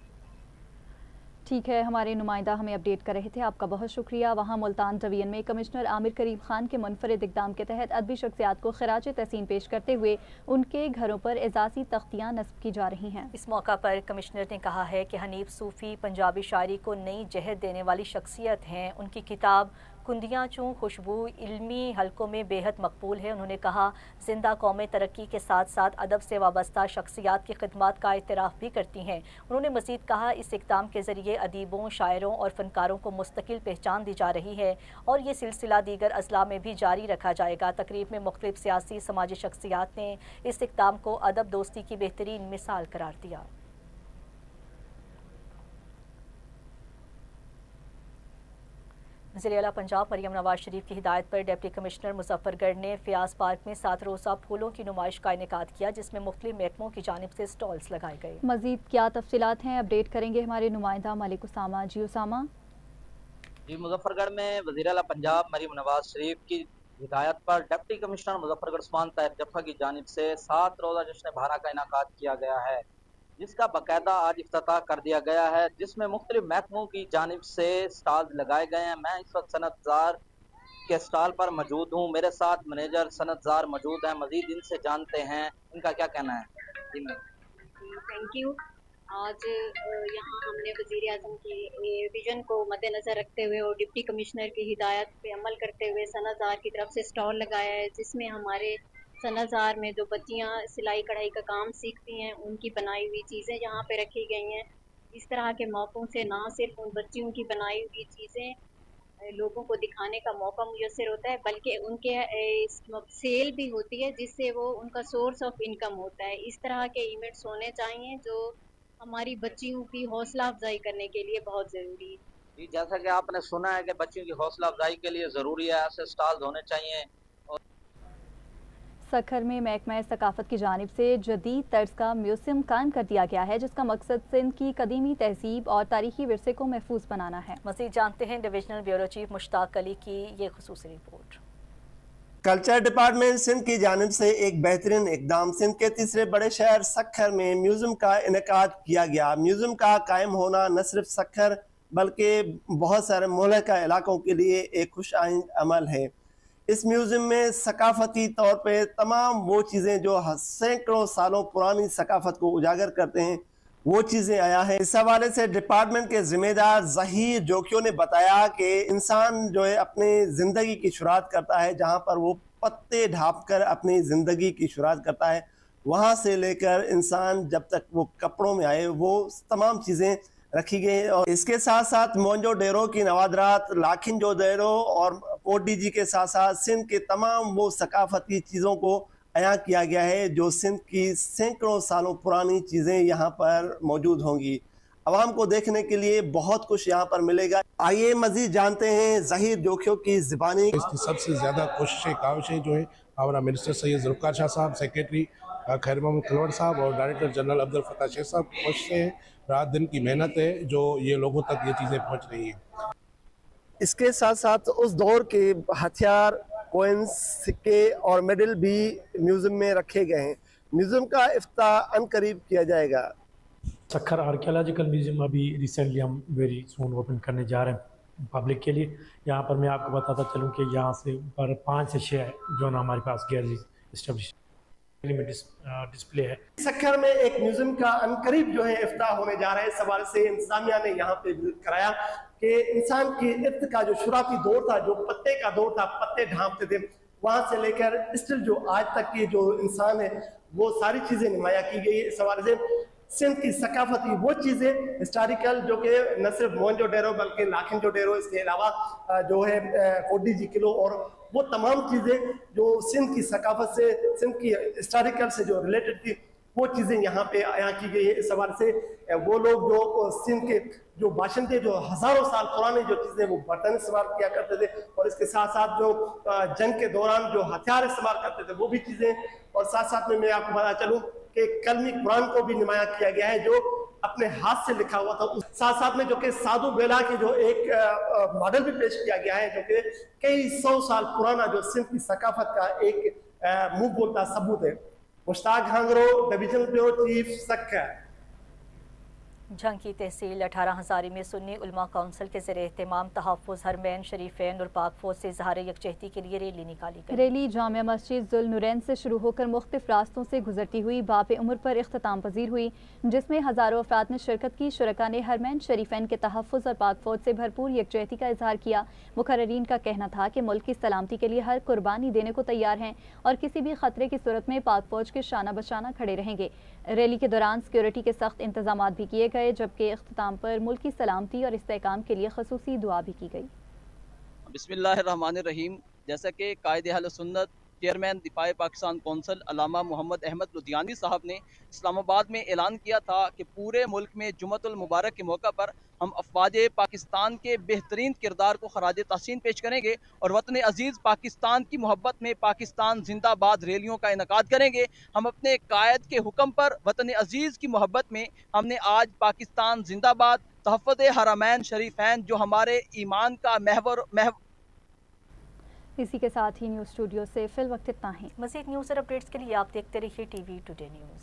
ٹھیک ہے، ہمارے نمائندہ ہمیں اپڈیٹ کر رہے تھے، آپ کا بہت شکریہ۔ وہاں ملتان ڈویژن میں کمشنر عامر کریم خان کے منفرد اقدام کے تحت ادبی شخصیات کو خراج تحسین پیش کرتے ہوئے ان کے گھروں پر اعزازی تختیاں نصب کی جا رہی ہیں۔ اس موقع پر کمشنر نے کہا ہے کہ حنیف صوفی پنجابی شاعری کو نئی جہت دینے والی شخصیت ہیں۔ ان کی کتاب کندیاں چوں خوشبو علمی حلقوں میں بے حد مقبول ہے۔ انہوں نے کہا زندہ قومیں ترقی کے ساتھ ساتھ ادب سے وابستہ شخصیات کی خدمات کا اعتراف بھی کرتی ہیں۔ انہوں نے مزید کہا اس اقدام کے ذریعے ادیبوں، شاعروں اور فنکاروں کو مستقل پہچان دی جا رہی ہے اور یہ سلسلہ دیگر اضلاع میں بھی جاری رکھا جائے گا۔ تقریب میں مختلف سیاسی سماجی شخصیات نے اس اقدام کو ادب دوستی کی بہترین مثال قرار دیا۔ وزیر اعلیٰ پنجاب مریم نواز شریف کی ہدایت پر ڈپٹی کمشنر مظفر گڑھ نے فیاض پارک میں 7 روزہ پھولوں کی نمائش کا انعقاد کیا، جس میں مختلف محکموں کی جانب سے سٹالز لگائے گئے۔ مزید کیا تفصیلات ہیں اپڈیٹ کریں گے ہمارے نمائندہ ملک اسامہ۔ جی اسامہ۔ جی مظفر گڑھ میں وزیر اعلیٰ پنجاب مریم نواز شریف کی ہدایت پر ڈپٹی کمشنر مظفر گڑھ عثمان طاہر جفا کی جانب سے 7 روزہ جشن بہارا کا انعقاد کیا گیا ہے، جس کا باقاعدہ آج افتتاح کر دیا گیا ہے، جس میں مختلف محکموں کی جانب سے سٹالز لگائے گئے ہیں۔ میں اس وقت صنعت کار के स्टॉल पर मौजूद हूँ। मेरे साथ मैनेजर सनतजार मौजूद हैं। मजीद इनसे जानते हैं इनका क्या कहना है। जी मैम। Thank you. आज यहाँ हमने वज़ीर-ए-आज़म के विज़न को मद्देनज़र रखते हुए और डिप्टी कमिश्नर की हिदायत पे अमल करते हुए सनतजार की तरफ से स्टॉल लगाया है, जिसमें हमारे सनतजार में जो बच्चियाँ सिलाई कढ़ाई का काम सीखती हैं उनकी बनाई हुई चीज़ें यहाँ पे रखी गई हैं। इस तरह के मौक़ों से ना सिर्फ उन बच्चियों की बनाई हुई चीज़ें लोगों को दिखाने का मौका मुयस्सर होता है, बल्कि उनके सेल भी होती है, जिससे वो उनका सोर्स ऑफ इनकम होता है। इस तरह के इवेंट्स होने चाहिए जो हमारी बच्चियों की हौसला अफजाई करने के लिए बहुत ज़रूरी है। जी, जैसा कि आपने सुना है कि बच्चियों की हौसला अफजाई के लिए ज़रूरी है, ऐसे स्टॉल होने चाहिए। सखर में महकमा सकाफत की जानिब से जदीद तर्ज का म्यूजियम कायम कर दिया गया है, जिसका मकसद सिंध की कदीमी तहजीब और तारीखी विरसे को महफूज बनाना है। मज़ीद जानते हैं divisional bureau chief Mushtaq Ali की ये खुसूसी रिपोर्ट। कल्चर डिपार्टमेंट सिंध की जानिब से एक बेहतरीन इकदाम सिंध के तीसरे बड़े शहर सखर में म्यूजियम का इनेकाद किया गया। म्यूजियम का कायम होना न सिर्फ सखर बल्कि बहुत सारे मुल्का इलाकों के लिए एक खुश आइंद अमल है। इस म्यूजियम में सकाफती तौर पे तमाम वो चीज़ें जो सैकड़ों सालों पुरानी सकाफत को उजागर करते हैं वो चीज़ें आया है। इस हवाले से डिपार्टमेंट के ज़िम्मेदार ज़हीर जोकियों ने बताया कि इंसान जो है अपनी ज़िंदगी की शुरुआत करता है जहाँ पर वो पत्ते ढाँप कर अपनी ज़िंदगी की शुरुआत करता है, वहाँ से लेकर इंसान जब तक वो कपड़ों में आए वो तमाम चीज़ें रखी गई। और इसके साथ साथ मोंजो डेरो की नवादरात, लाखिन जो डेरो और ओडीजी के साथ साथ सिंध के तमाम वो सकाफती चीज़ों को अया किया गया है जो सिंध की सैकड़ों सालों पुरानी चीज़ें यहाँ पर मौजूद होंगी। आवाम को देखने के लिए बहुत कुछ यहाँ पर मिलेगा। आइए मजीद जानते हैं ज़हीर जोखियों की ज़बानी। इसकी सबसे ज़्यादा कोशिशें काविशें जो है हमारा मिनिस्टर सैयद ज़ुल्फ़िकार शाह साहब, सेक्रेटरी खैर मोहम्मद खलवट साहब और डायरेक्टर जनरल अब्दुल फत्ताह शेख साहब कोशिशें, रात दिन की मेहनत है जो ये लोगों तक ये चीज़ें पहुँच रही हैं। इसके साथ साथ उस दौर के हथियार, कोइंस, सिक्के और मेडल भी म्यूजियम में रखे गए हैं। म्यूजियम का इफ्ताह अनकरीब किया जाएगा। सखर आर्कियोलॉजिकल म्यूजियम अभी रिसेंटली हम वेरी सून ओपन करने जा रहे हैं पब्लिक के लिए। यहाँ पर मैं आपको बताता चलूँ कि यहाँ से ऊपर 5 से 6 जो ना हमारे पास गैलरी इस्टेब्लिश में डिस्प्ले है। सखर में एक म्यूजियम का अनकरीब जो है इफ्ताह होने जा रहा है। इस हवाले से इंतजामिया ने यहाँ पे विजिट कराया कि इंसान की इब्त का जो शुरुआती दौर था, जो पत्ते का दौर था, पत्ते ढांपते थे, वहाँ से लेकर स्टिल जो आज तक की जो इंसान है वो सारी चीज़ें नुमाया की गई। इस हवाले से सिंध की सकाफती वो चीज़ें हिस्टोरिकल जो कि न सिर्फ मोहनजो डेरो बल्कि लाखिन जो डेरो, इसके अलावा जो है कोडीजी किलो और वो तमाम चीज़ें जो सिंध की सकाफत से, सिंध की हिस्टोरिकल से जो रिलेटेड थी वो चीज़ें यहाँ पे आया की गई है। इस हवाले से वो लोग जो सिंध के जो बाशिंदे जो हज़ारों साल पुराने जो चीज़ें वो बर्तन इस्तेमाल किया करते थे और इसके साथ साथ जो जंग के दौरान जो हथियार इस्तेमाल करते थे वो भी चीज़ें, और साथ साथ में मैं आपको बता चलूँ कि कलमी कुरान को भी नुमाया किया गया है जो अपने हाथ से लिखा हुआ था। उस साथ साथ में जो कि साधु बेला की जो एक मॉडल भी पेश किया गया है जो कि कई 100 साल पुराना जो सिंध की सकाफत का एक मुंह बोलता सबूत है। Mushtaq Hangro, divisional bureau chief, Sukkur. Jang की तहसील 18 हज़ारी में सुन्नी उलमा काउंसिल के ज़रिए एहतमाम तहफ़्फ़ुज़ हरमैन शरीफैन और पाक फौज से इज़हार यकजहती के लिए रैली निकाली गई। रैली जामिया मस्जिद ज़ुल नूरैन से शुरू होकर मुख्तलिफ रास्तों से गुजरती हुई बाप उम्र पर इख्तिताम पजीर हुई, जिसमें हज़ारों अफराद ने शिरकत की। शुरका ने हरमैन शरीफैन के तहफ़्फ़ुज़ और पाक फौज से भरपूर यकजहती का इज़हार किया। मुकर्ररीन का कहना था कि मुल्क की सलामती के लिए हर कुर्बानी देने को तैयार हैं और किसी भी खतरे की सूरत में पाक फौज के शाना बशाना खड़े रहेंगे। रैली के दौरान सिक्योरिटी के सख्त इंतजाम भी किए गए, जबकि इख्तिताम पर मुल्क की सलामती और इस्तेहकाम के लिए खसूसी दुआ भी की गई। बिस्मिल्लाहिर्रहमानिर्रहीम। जैसा कि कायदे अहले सुन्नत चेयरमैन दिफाए पाकिस्तान कौंसिल अल्लामा मोहम्मद अहमद लुधियानी साहब ने इस्लामाबाद में ऐलान किया था कि पूरे मुल्क में जुम्मतुल मुबारक के मौका पर हम अफवाज पाकिस्तान के बेहतरीन किरदार को खराज तहसीन पेश करेंगे और वतन अजीज़ पाकिस्तान की मोहब्बत में पाकिस्तान जिंदाबाद रैलियों का इनकाद करेंगे। हम अपने कायद के हुक्म पर वतन अजीज़ की मोहब्बत में हमने आज पाकिस्तान जिंदाबाद, तहफ़्फ़ुज़ हरमैन शरीफैन जो हमारे ईमान का महवर। इसी के साथ ही न्यूज़ स्टूडियो से फिल वक्त इतना ही। मज़ीद न्यूज़ और अपडेट्स के लिए आप देखते रहिए TV टुडे न्यूज़।